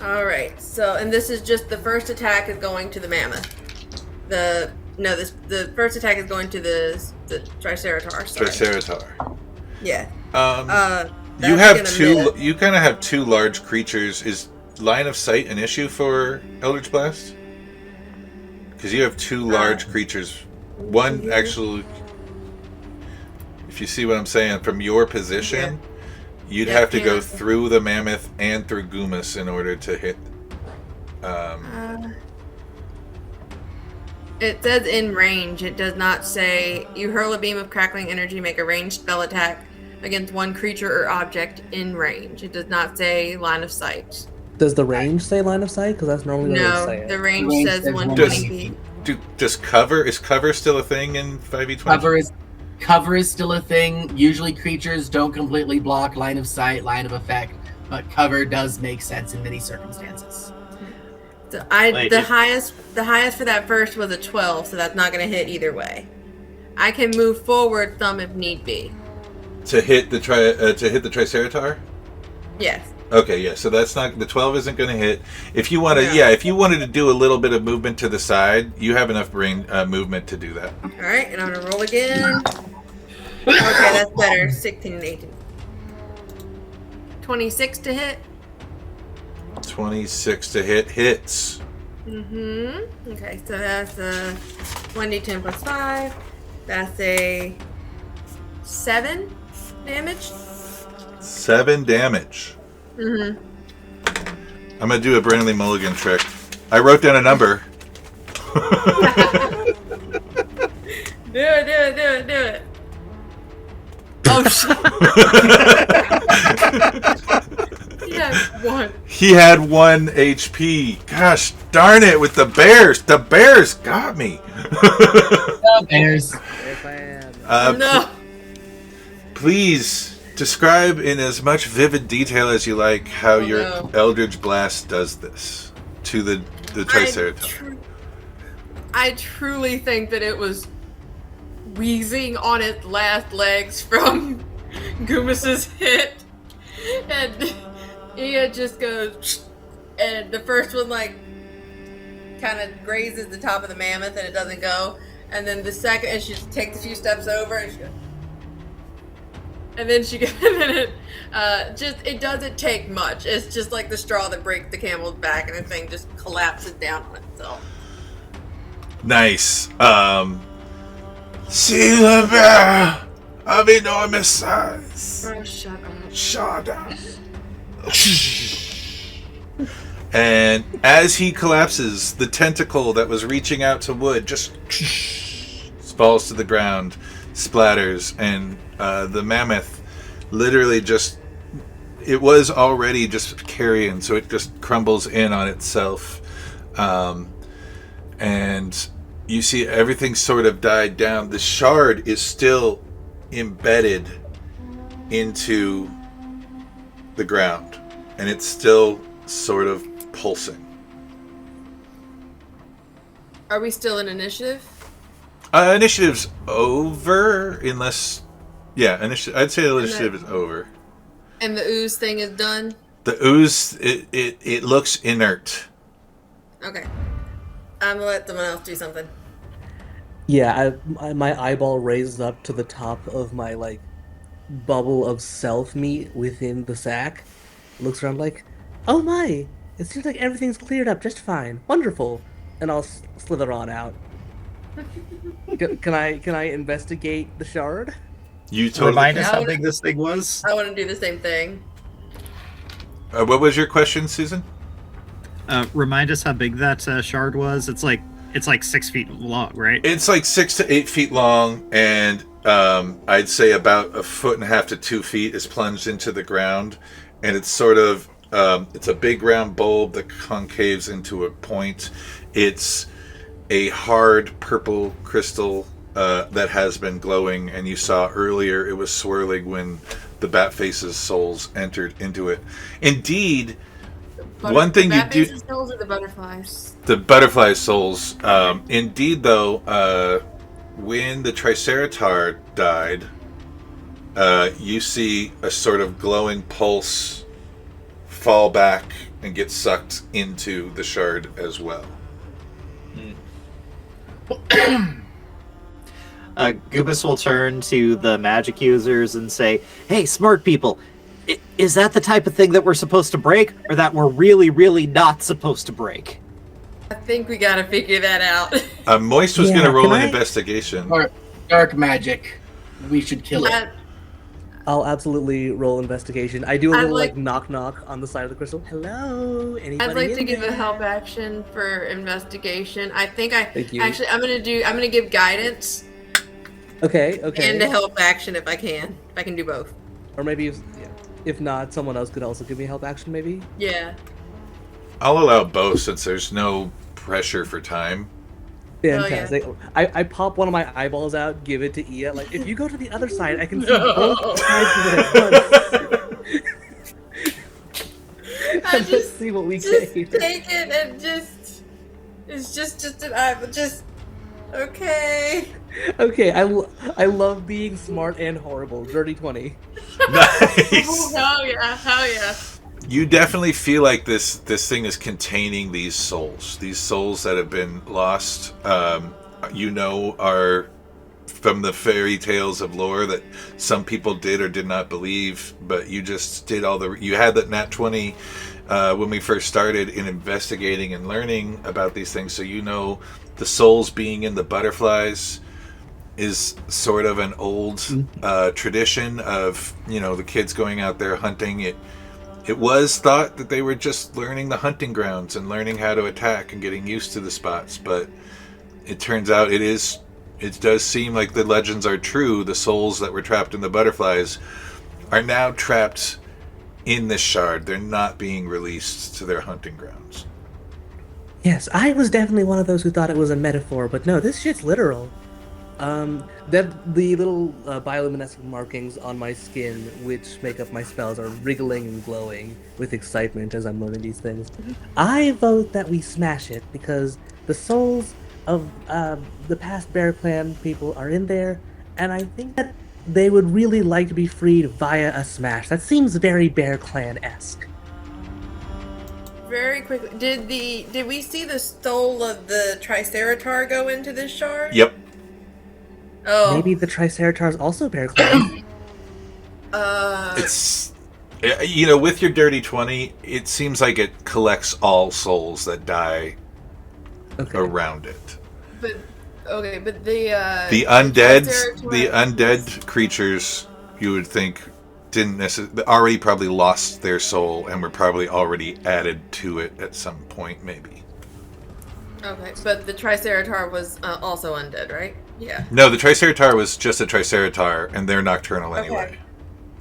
All right. So, and this is just the first attack is going to the mammoth. The first attack is going to the Tricerataur. Sorry. Tricerataur. Yeah. You have two. You kind of have two large creatures. Is line of sight an issue for Eldritch Blast? Because you have two large creatures. One actually, if you see what I'm saying, from your position, you'd have to go through the mammoth and through Gummas in order to hit. It says in range. It does not say you hurl a beam of crackling energy, make a ranged spell attack against one creature or object in range. It does not say line of sight. Does the range say line of sight? Because that's normally what No, they say. the range says 120 feet. Does cover, is cover still a thing in 5e20? Cover is still a thing. Usually creatures don't completely block line of sight, line of effect, but cover does make sense in many circumstances. So Wait, the highest for that first was a 12, so that's not going to hit either way. I can move forward some if need be. To hit the Tricerataur? Yes. Okay, yeah. So that's not the 12 isn't going to hit. If you want to, No. if you wanted to do a little bit of movement to the side, you have enough brain movement to do that. All right, and I'm going to roll again. Okay, that's better. 16 and 18. 26 to hit. 26 to hit hits. Mm-hmm. Okay, so that's a 1d10 plus 5. That's a 7 damage. 7 damage. Mm-hmm. I'm gonna do a Brandley Mulligan trick. I wrote down a number. Do it. Oh, shit. Yeah, 1. He had 1 HP. Gosh darn it, with the bears. The bears got me. Oh, bears. Yes, I am. No. Please describe in as much vivid detail as you like how your no. Eldritch Blast does this to the Triceratops. I truly think that it was wheezing on its last legs from Gummas's hit, and Ia just goes, and the first one like kind of grazes the top of the mammoth and it doesn't go, and then the second, and she just takes a few steps over and she goes, and then she goes, and then it doesn't take much. It's just like the straw that breaks the camel's back, and the thing just collapses down on itself. Nice. See the bear of enormous size. Oh, shut up. Shut up. And as he collapses, the tentacle that was reaching out to Wood just falls to the ground, splatters, and the mammoth literally just, it was already just carrion, so it just crumbles in on itself. And you see everything sort of died down. The shard is still embedded into the ground, and it's still sort of pulsing. Are we still in initiative? Initiative's over, unless... Yeah, I'd say the initiative is over. And the ooze thing is done? The ooze, it looks inert. Okay. I'm gonna let someone else do something. Yeah, my eyeball raises up to the top of my, like, bubble of self meat within the sack. Looks around like, oh my, it seems like everything's cleared up just fine. Wonderful. And I'll slither on out. Can I investigate the shard? You totally Remind us can. how big this thing was. I want to do the same thing. What was your question, Susan? Remind us how big that shard was. It's like 6 feet long, right? It's like 6 to 8 feet long, and I'd say about 1.5 to 2 feet is plunged into the ground, and it's sort of it's a big round bulb that concaves into a point. It's a hard purple crystal that has been glowing, and you saw earlier it was swirling when the Batface's souls entered into it. Indeed, one thing you do... The souls or the butterflies? The butterfly souls. Indeed, though, when the Tricerataur died, you see a sort of glowing pulse fall back and get sucked into the shard as well. Gummas will turn to the magic users and say, hey, smart people, is that the type of thing that we're supposed to break, or that we're really, really not supposed to break? I think we gotta figure that out. Moist was Yeah, going to roll can an I- investigation. Dark magic. We should kill it. I'll absolutely roll investigation. I do a I'd little like- knock knock on the side of the crystal. Hello, anybody? I'd like to in give a there? help action for investigation. I think Thank you. actually I'm gonna give guidance Okay. and a help action if I can. If I can do both. Or maybe if not, someone else could also give me a help action. Maybe. Yeah. I'll allow both since there's no pressure for time. Fantastic. I pop one of my eyeballs out, give it to Ia. Like, if you go to the other side, I can see both sides of it at once. And let's see what we get here. Take it and it's just an eye, but just okay. Okay, I love being smart and horrible. Dirty 20. Nice. Hell yeah. You definitely feel like this thing is containing these souls that have been lost. Are from the fairy tales of lore that some people did or did not believe, but you just did you had that nat 20 when we first started in investigating and learning about these things. So the souls being in the butterflies is sort of an old tradition of the kids going out there hunting. It was thought that they were just learning the hunting grounds and learning how to attack and getting used to the spots, but it turns out it does seem like the legends are true. The souls that were trapped in the butterflies are now trapped in this shard. They're not being released to their hunting grounds. Yes, I was definitely one of those who thought it was a metaphor, but no, this shit's literal. The little bioluminescent markings on my skin, which make up my spells, are wriggling and glowing with excitement as I'm learning these things. I vote that we smash it because the souls of the past Bear Clan people are in there, and I think that they would really like to be freed via a smash. That seems very Bear Clan-esque. Very quickly, did we see the soul of the Tricerataur go into this shard? Yep. Oh. Maybe the Tricerataur is also Bear Clan. It's with your dirty 20, it seems like it collects all souls that die around it. But the the undead creatures, you would think, didn't necessarily already probably lost their soul and were probably already added to it at some point, maybe. Okay, but the Tricerataur was also undead, right? Yeah. No, the Tricerataur was just a Tricerataur, and they're nocturnal anyway.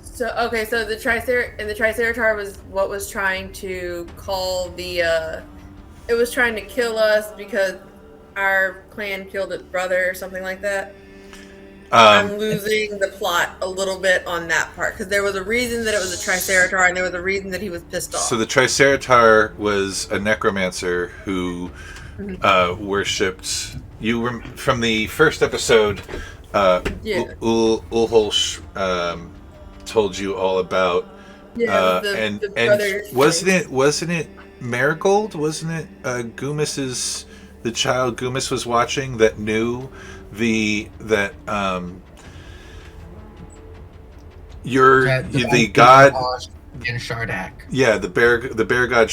So the Tricerataur was what was trying to call it was trying to kill us because our clan killed its brother or something like that. I'm losing the plot a little bit on that part because there was a reason that it was a Tricerataur and there was a reason that he was pissed off. So the Tricerataur was a necromancer who worshipped. You were from the first episode. Ulholsh told you all about. And wasn't it Marigold? Wasn't it Gummas's the child Gummas was watching that knew the god in Shardek. Yeah, the bear god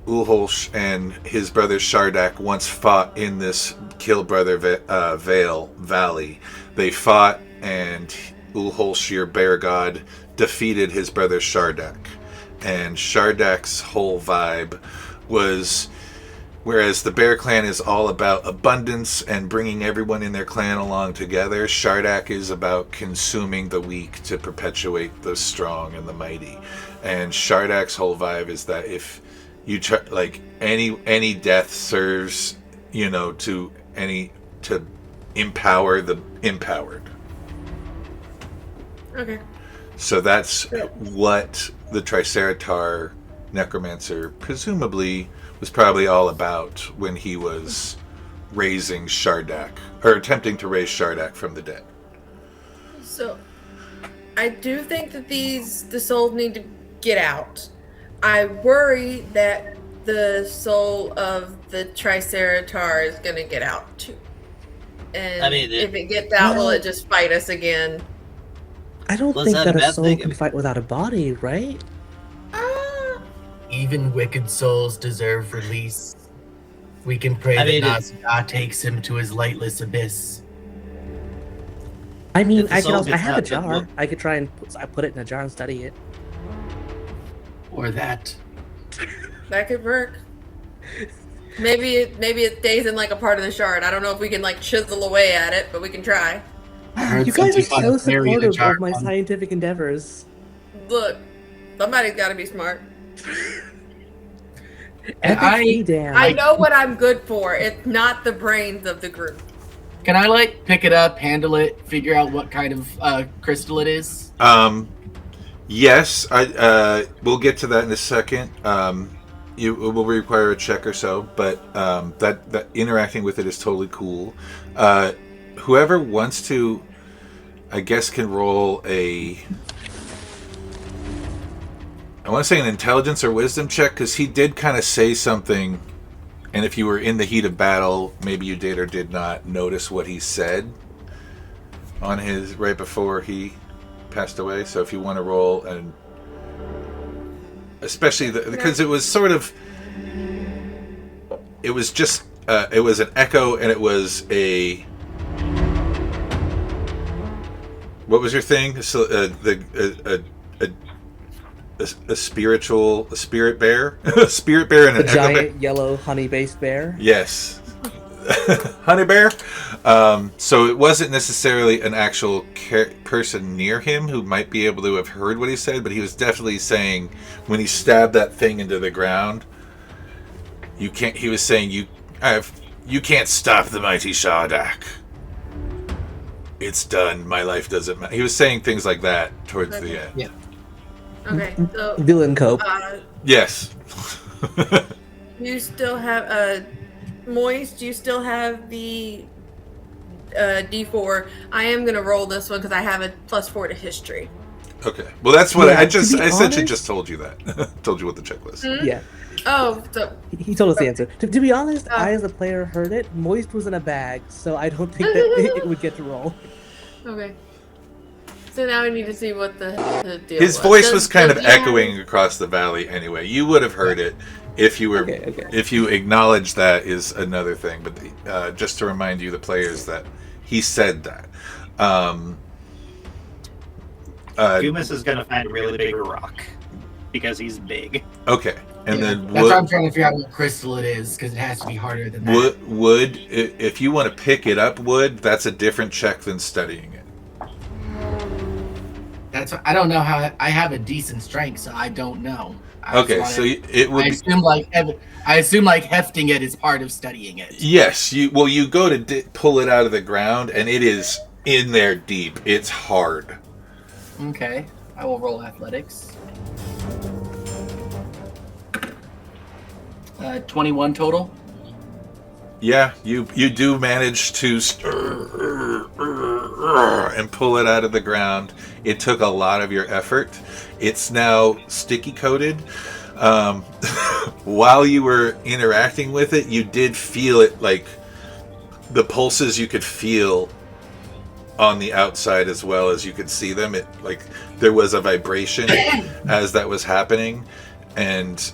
Ulholsh and his brother Shardek once fought in this Kill Brother Valley. They fought, and Ulholsh, your bear god, defeated his brother Shardek. And Shardek's whole vibe was, whereas the Bear Clan is all about abundance and bringing everyone in their clan along together, Shardek is about consuming the weak to perpetuate the strong and the mighty. And Shardek's whole vibe is that if you try, like any death serves, to empower the empowered. Okay. So that's what the Tricerataur Necromancer presumably was probably all about when he was raising Shardek, or attempting to raise Shardek from the dead. So, I do think that the souls need to get out. I worry that the soul of the Tricerataur is going to get out too. And if it gets out, will it just fight us again? I don't think that a soul can fight without a body, right? Even wicked souls deserve release. We can pray that Nazgûl takes him to his lightless abyss. I mean, I have a jar. I could try and put it in a jar and study it. Or that. That could work. Maybe it stays in like a part of the shard. I don't know if we can like chisel away at it, but we can try. You guys are so supportive of my scientific endeavors. Look, somebody's got to be smart. And Epic damn. I know what I'm good for. It's not the brains of the group. Can I like pick it up, handle it, figure out what kind of crystal it is? Yes, we'll get to that in a second. It will require a check or so, but that interacting with it is totally cool. Whoever wants to, I guess, can roll I want to say an intelligence or wisdom check, because he did kind of say something, and if you were in the heat of battle, maybe you did or did not notice what he said on his right before he passed away. So if you want to roll, and especially because it was sort of, it was just it was an echo, and it was a, what was your thing? So a spirit bear, a spirit bear, and A an echo giant bear. yellow honey-based bear. Yes. Honey bear. So it wasn't necessarily an actual person near him who might be able to have heard what he said, but he was definitely saying, when he stabbed that thing into the ground, you can't. He was saying, you can't stop the mighty Shardek. It's done. My life doesn't matter. He was saying things like that towards the end. Yeah. Okay, so Villain cope. Yes. you still have Moist. You still have the D4. I am gonna roll this one because I have a +4 to history. Okay. Well, that's what Yeah, I to just. be I essentially honest- just told you that. Told you what the check was. Yeah, Oh, so he told us the answer. To be honest, I as a player heard it. Moist was in a bag, so I don't think that it would get to roll. okay. So now we need to see what the deal His was. voice was kind of does he have- echoing across the valley. Anyway, you would have heard it if you were. Okay. If you acknowledge that is another thing, but just to remind you, the players, that he said that. Gummas is going to find a really big rock because he's big. Okay, and then That's why I'm trying to figure out what crystal it is, because it has to be harder than that. wood. If you want to pick it up, wood, that's a different check than studying it. I don't know how. I have a decent strength, so I don't know. Okay, so it would. I assume like hefting it is part of studying it. Yes, you go to pull it out of the ground, and it is in there deep. It's hard. Okay, I will roll athletics. 21 total. Yeah, you do manage to and pull it out of the ground. It took a lot of your effort. It's now sticky coated. While you were interacting with it, you did feel it, like the pulses you could feel on the outside as well as you could see them. It, like, there was a vibration as that was happening, and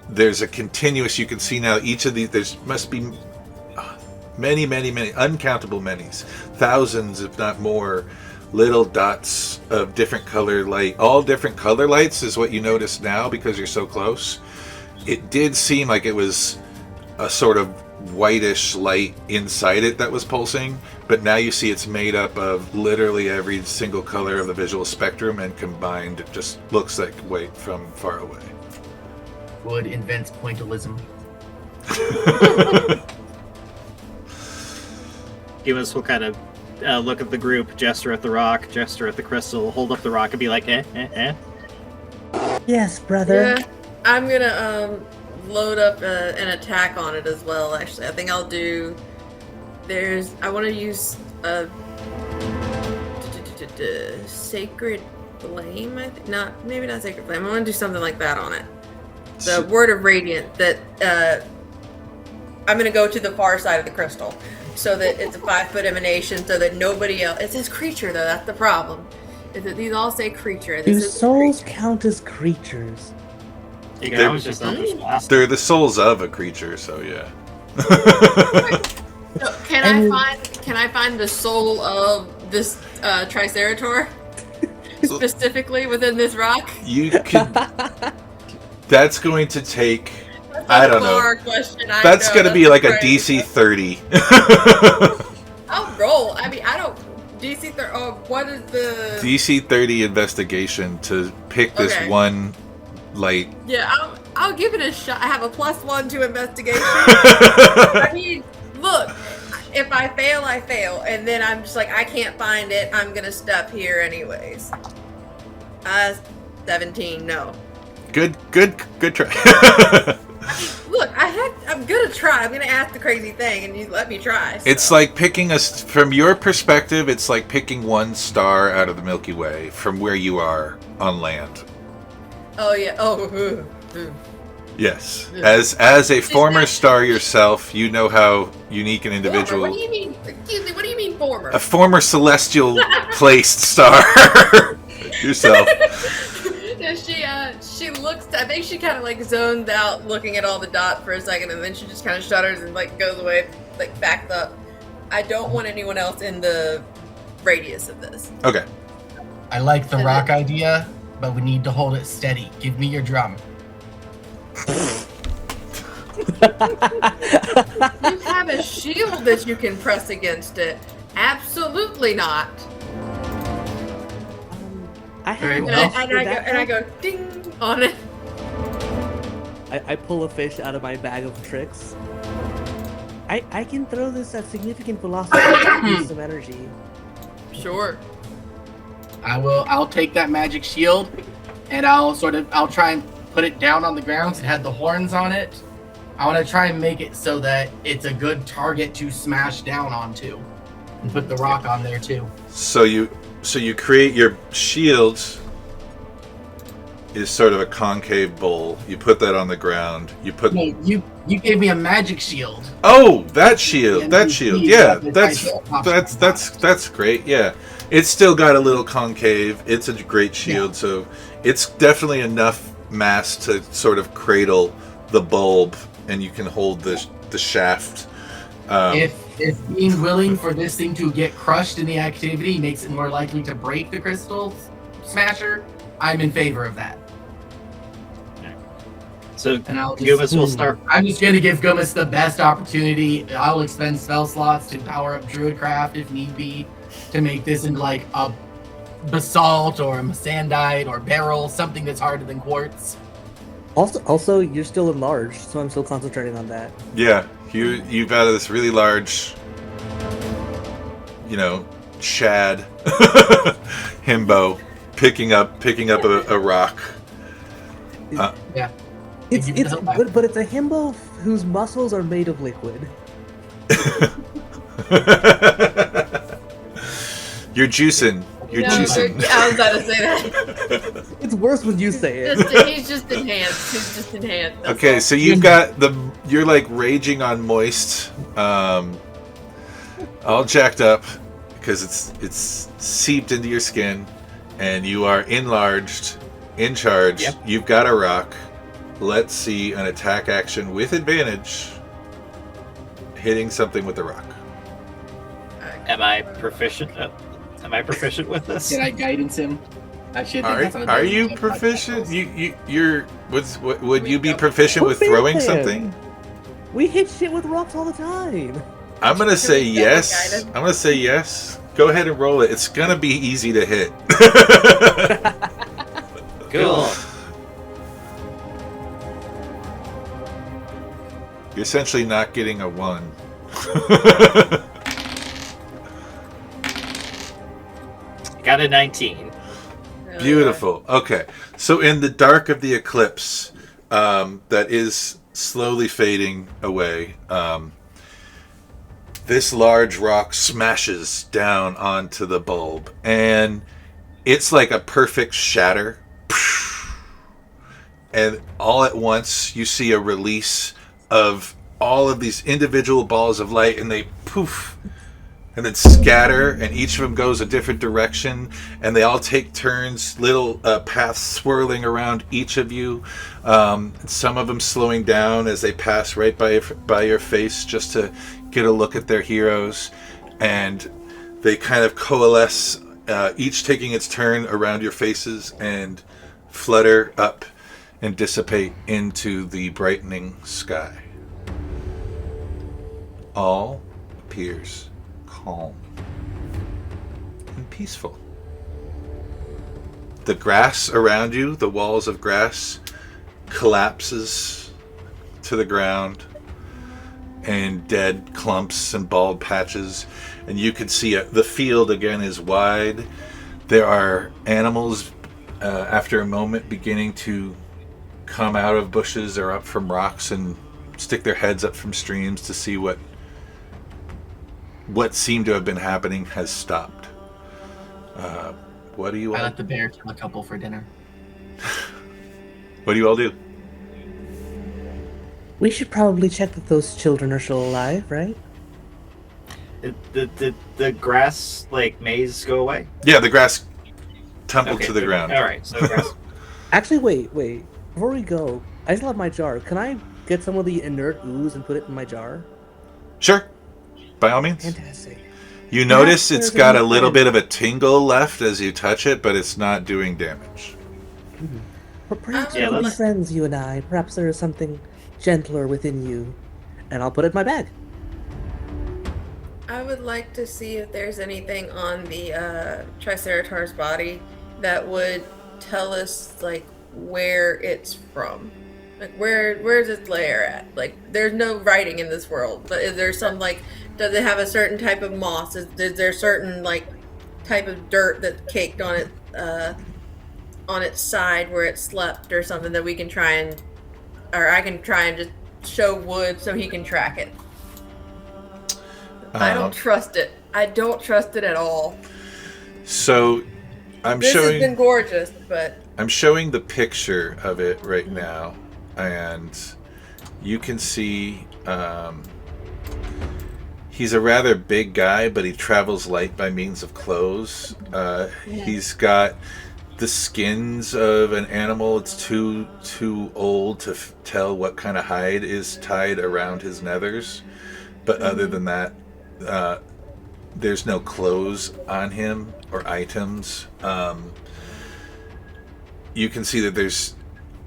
there's a continuous, you can see now each of these, there's must be many, uncountable manys, thousands if not more little dots of different color light. All different color lights is what you notice now because you're so close. It did seem like it was a sort of whitish light inside it that was pulsing, but now you see it's made up of literally every single color of the visual spectrum, and combined it just looks like white from far away. Wood invents pointillism. Gummas will kind of look at the group, gesture at the rock, gesture at the crystal, hold up the rock, and be like, eh. Yes, brother. Yeah, I'm gonna load up an attack on it as well. Actually, I think I'll do. I want to use Sacred Flame. I think maybe not Sacred Flame. I want to do something like that on it. The Word of Radiant. That I'm gonna go to the far side of the crystal, so that it's a 5-foot emanation, so that nobody else. It says creature though. That's the problem. Is that these all say creature? Do This is souls count as creatures? You can always just Eldritch Blast. They're the souls of a creature, so yeah. So can I find the soul of this Tricerataur specifically within this rock? You could. That's going to take. I don't know. That's going to be like a DC 30. I'll roll. I mean, I don't. DC 30. Oh, what is the. DC 30 investigation to pick this Okay. one light. Yeah, I'll give it a shot. I have a +1 to investigation. I mean, look, if I fail, I fail, and then I'm just like, I can't find it. I'm gonna stop here anyways. 17. No. Good try. Look, I'm gonna try. I'm gonna ask the crazy thing, and you let me try. So. It's like picking from your perspective, it's like picking one star out of the Milky Way from where you are on land. Oh yeah. Oh. Yes. As a former star yourself, you know how unique an individual. Former? What do you mean? Excuse me. What do you mean former? A former celestial placed star yourself. Yeah, she looks. I think she kind of like zones out, looking at all the dots for a second, and then she just kind of shudders and like goes away, like backs up. I don't want anyone else in the radius of this. Okay. I like the rock idea, but we need to hold it steady. Give me your drum. You have a shield that you can press against it. Absolutely not. I have Very a well. fish And with that I one. go ding on it. I pull a fish out of my bag of tricks. I can throw this at significant velocity and use some energy. Sure. I'll take that magic shield, and I'll try and put it down on the ground. It had the horns on it. I want to try and make it so that it's a good target to smash down onto, and put the rock on there too. So you create your shield is sort of a concave bowl. You put that on the ground. You put No, you gave me a magic shield. Oh, that shield. Yeah, That you shield. see Yeah, that that's great. Yeah. It's still got a little concave. It's a great shield, so it's definitely enough mass to sort of cradle the bulb, and you can hold the shaft. If being willing for this thing to get crushed in the activity makes it more likely to break the crystal smasher, I'm in favor of that. So And I'll just, Gummas will start. I'm just going to give Gummas the best opportunity. I'll expend spell slots to power up Druidcraft if need be to make this into like a basalt or a sandite or beryl, something that's harder than quartz. Also, you're still enlarged, so I'm still concentrating on that. Yeah, you've got this really large, shad himbo picking up a rock. Yeah. It's Give me the help back. but it's a himbo whose muscles are made of liquid. You're juicing. You're juicing. Yeah, I was about to say that. It's worse when you say it. He's just enhanced. He's just enhanced. That's Okay, all. so you're like raging on moist, all jacked up because it's seeped into your skin, and you are enlarged, in charge. Yep. You've got a rock. Let's see an attack action with advantage, hitting something with the rock. Am I proficient? Am I proficient with this? Did I guidance him? I should. Are you proficient? Would you be proficient with throwing something? We hit shit with rocks all the time. I'm gonna say we get yes. guided? I'm gonna say yes. Go ahead and roll it. It's gonna be easy to hit. Cool. You're essentially not getting a 1. Got a 19. Beautiful. Okay. So in the dark of the eclipse, that is slowly fading away, this large rock smashes down onto the bulb, and it's like a perfect shatter. And all at once, you see a release of all of these individual balls of light, and they poof, and then scatter, and each of them goes a different direction, and they all take turns, little paths swirling around each of you. Some of them slowing down as they pass right by your face, just to get a look at their heroes, and they kind of coalesce, each taking its turn around your faces, and flutter up and dissipate into the brightening sky. All appears calm and peaceful. The grass around you, the walls of grass, collapses to the ground, and dead clumps and bald patches, and you can see the field again is wide. There are animals after a moment beginning to come out of bushes or up from rocks and stick their heads up from streams to see what seemed to have been happening has stopped. What do you I all? let the bear kill a couple for dinner. What do you all do? We should probably check that those children are still alive, right? Did the grass maze go away? Yeah, the grass tumbled Okay, to the ground. All right, so grass. Actually, wait. Before we go, I still have my jar. Can I get some of the inert ooze and put it in my jar? Sure, by all means. Fantastic. You notice Perhaps it's there's got a new little friend. bit of a tingle left as you touch it, but it's not doing damage. Perhaps Yeah, we'll be let's- friends, you and I. Perhaps there is something gentler within you. And I'll put it in my bag. I would like to see if there's anything on the Tricerataur's body that would tell us where it's from. Where's its lair at? There's no writing in this world, but is there some does it have a certain type of moss? Is there certain type of dirt that's caked on its side where it slept or something that we can try and, or I can try and just show Wood so he can track it. I don't trust it. I don't trust it at all. So This has been gorgeous, but I'm showing the picture of it right now, and you can see he's a rather big guy, but he travels light by means of clothes. He's got the skins of an animal. It's too old to tell what kind of hide is tied around his nethers, but other than that, there's no clothes on him or items. You can see that there's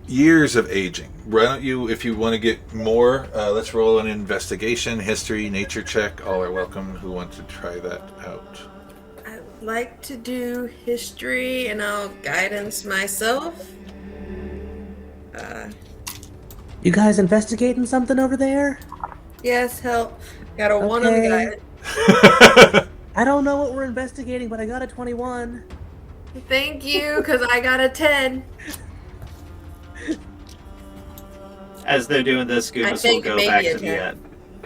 years of aging. Why don't you, if you want to get more, let's roll an investigation, history, nature check. All are welcome who want to try that out. I'd like to do history and I'll guidance myself. You guys investigating something over there? Yes, help. Got a 1 on the Okay. guidance. I don't know what we're investigating, but I got a 21. Thank you, because I got a 10. As they're doing this, I Gummas will think go maybe back a to the 10.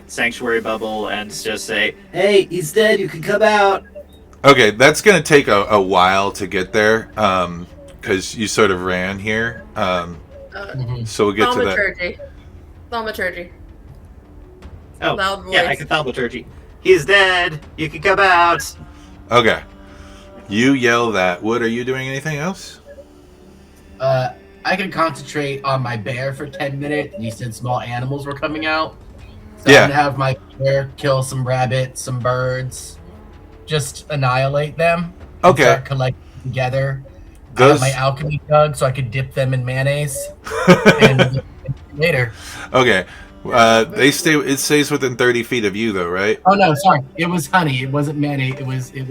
sanctuary bubble and just say, "Hey, he's dead. You can come out." Okay, that's going to take a while to get there, because you sort of ran here. So we'll get to that. Thaumaturgy. Thaumaturgy. Oh, Loud voice. yeah, I can thaumaturgy. He's dead. You can come out. Okay. You yell that. Wood, are you doing anything else? I can concentrate on my bear for 10 minutes, and you said small animals were coming out. So Yeah. I'm gonna have my bear kill some rabbits, some birds, just annihilate them. and Okay. Start collecting together. I Those. have my alchemy jug, so I could dip them in mayonnaise. And later. Okay. They stay. It stays within 30 feet of you, though, right? Oh no, sorry. It was honey. It wasn't mayonnaise. It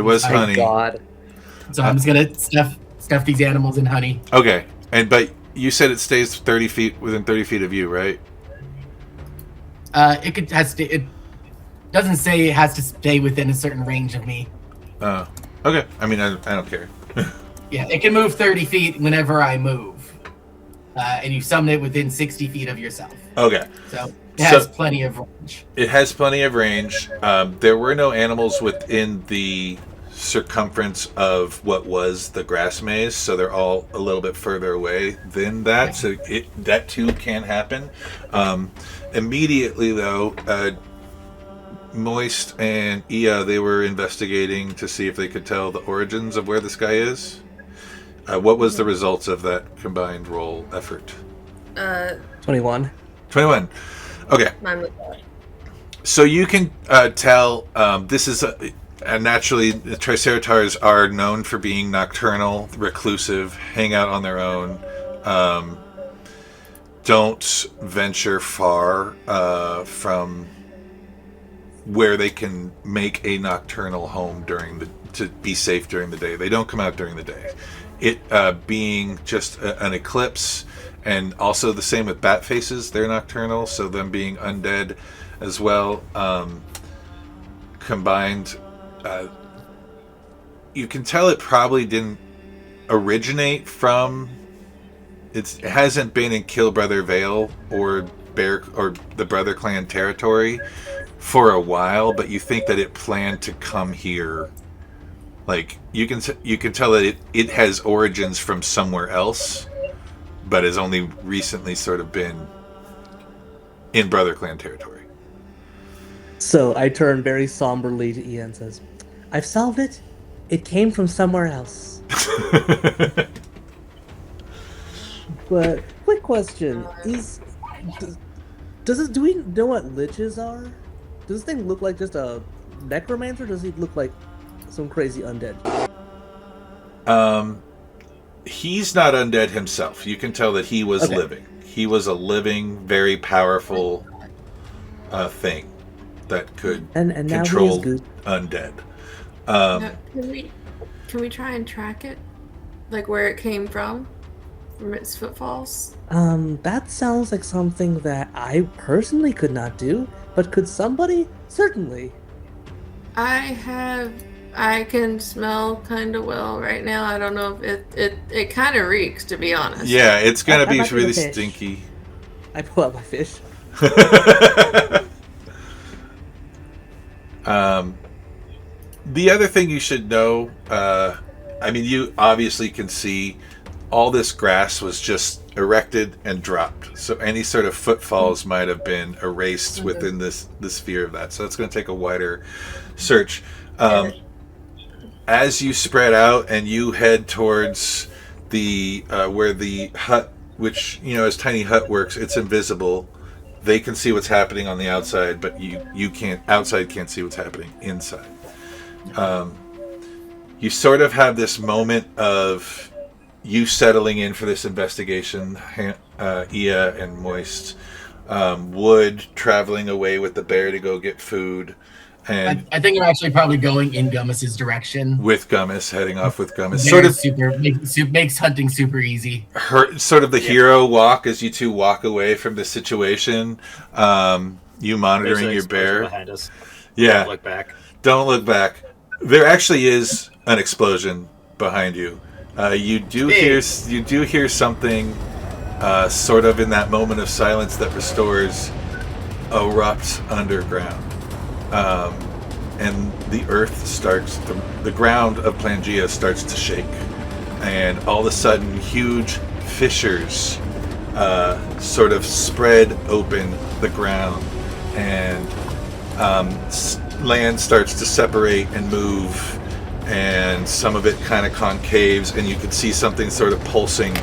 was honey. God. So I'm just gonna stuff these animals in honey. Okay. But you said it stays 30 feet within 30 feet of you, right? It doesn't say it has to stay within a certain range of me. Okay. I mean, I don't care. Yeah, it can move 30 feet whenever I move. And you summon it within 60 feet of yourself. Okay. So it has plenty of range. It has plenty of range. There were no animals within the circumference of what was the grass maze, so they're all a little bit further away than that. So that too can happen. Immediately, though, Moist and Ia, they were investigating to see if they could tell the origins of where this guy is. What was the results of that combined roll effort? 21. 21. Okay. Mine was that. So you can tell this is naturally the Triceratars are known for being nocturnal, reclusive, hang out on their own, don't venture far from where they can make a nocturnal home to be safe during the day. They don't come out during the day. It being just an eclipse and also the same with bat faces. They're nocturnal, so them being undead as well. Combined, you can tell it probably didn't originate from. It hasn't been in Kill Brother Vale or the Brother Clan territory for a while, but you think that it planned to come here. Like you can tell that it has origins from somewhere else, but has only recently sort of been in Brother Clan territory. So I turn very somberly to Ian and says, "I've solved it. It came from somewhere else." But quick question: do we know what liches are? Does this thing look like just a necromancer? Or does he look like some crazy undead? He's not undead himself. You can tell that he was living. He was a living, very powerful thing that could and control now he is undead. Can we try and track it, like where it came from its footfalls? That sounds like something that I personally could not do, but could somebody? Certainly. I can smell kind of well right now. I don't know if it kind of reeks, to be honest. Yeah, it's gonna be might really a fish. stinky. I pull out my fish. The other thing you should know, I mean, you obviously can see all this grass was just erected and dropped. So any sort of footfalls might have been erased within the sphere of that. So it's going to take a wider search. As you spread out and you head towards the where the hut, which, you know, as tiny hut works, it's invisible. They can see what's happening on the outside, but you can't. Outside can't see what's happening inside. You sort of have this moment of you settling in for this investigation, Ia and Moist, Wood traveling away with the bear to go get food, and I think I'm actually probably going in Gummas's direction. with Gummas, heading off with Gummas. Makes hunting super easy. Sort of the hero walk as you two walk away from the situation. You monitoring your bear. Behind us. Yeah. Don't look back. Don't look back. There actually is an explosion behind you. You do hear something, sort of in that moment of silence that restores, erupt underground, and the earth starts. The ground of Planegea starts to shake, and all of a sudden, huge fissures sort of spread open the ground, and land starts to separate and move. And some of it kind of concaves, and you can see something sort of pulsing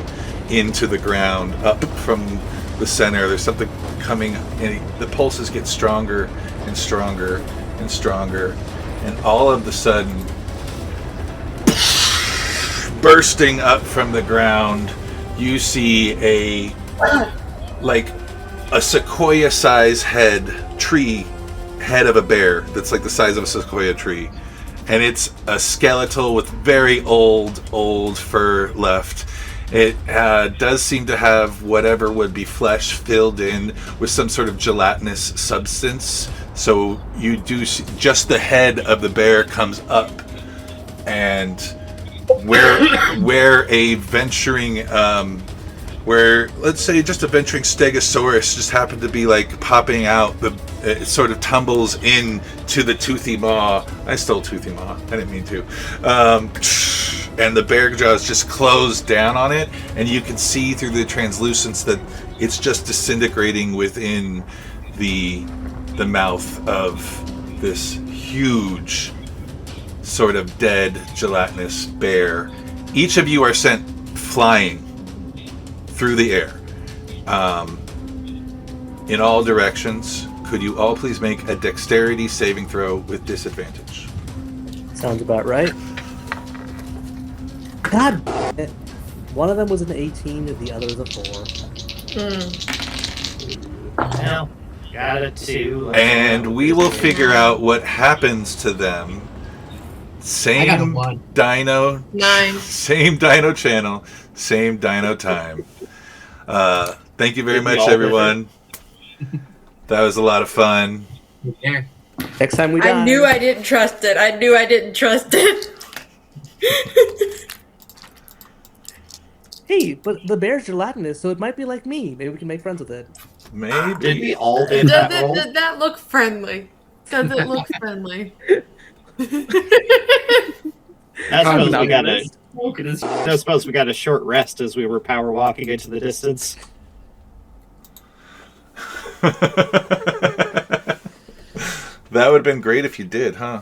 into the ground up from the center. There's something coming, and the pulses get stronger and stronger and stronger, and all of a sudden, bursting up from the ground, you see a sequoia-size head of a bear that's like the size of a sequoia tree. And it's a skeletal with very old fur left. It does seem to have whatever would be flesh filled in with some sort of gelatinous substance. So you do see just the head of the bear comes up, and where a venturing let's say just a venturing stegosaurus just happened to be like popping out, it sort of tumbles in to the toothy maw. I stole toothy maw. I didn't mean to. And the bear jaws just close down on it, and you can see through the translucence that it's just disintegrating within the mouth of this huge sort of dead gelatinous bear. Each of you are sent flying through the air, in all directions. Could you all please make a dexterity saving throw with disadvantage? Sounds about right. God damn it. One of them was an 18, and the other was a 4. Well, got a 2. And we will figure out what happens to them. I got a Same 1. Dino. 9. Same Dino channel. Same Dino time. Thank you very Did we much, all everyone. That was a lot of fun. Yeah. Next time we die. I knew I didn't trust it. I knew I didn't trust it. Hey, but the bear's gelatinous, so it might be like me. Maybe we can make friends with it. Maybe. Did we all do that roll? Does that look friendly? Does it look friendly? I suppose we got a. Smoking is- I suppose we got a short rest as we were power walking into the distance. That would have been great if you did, huh?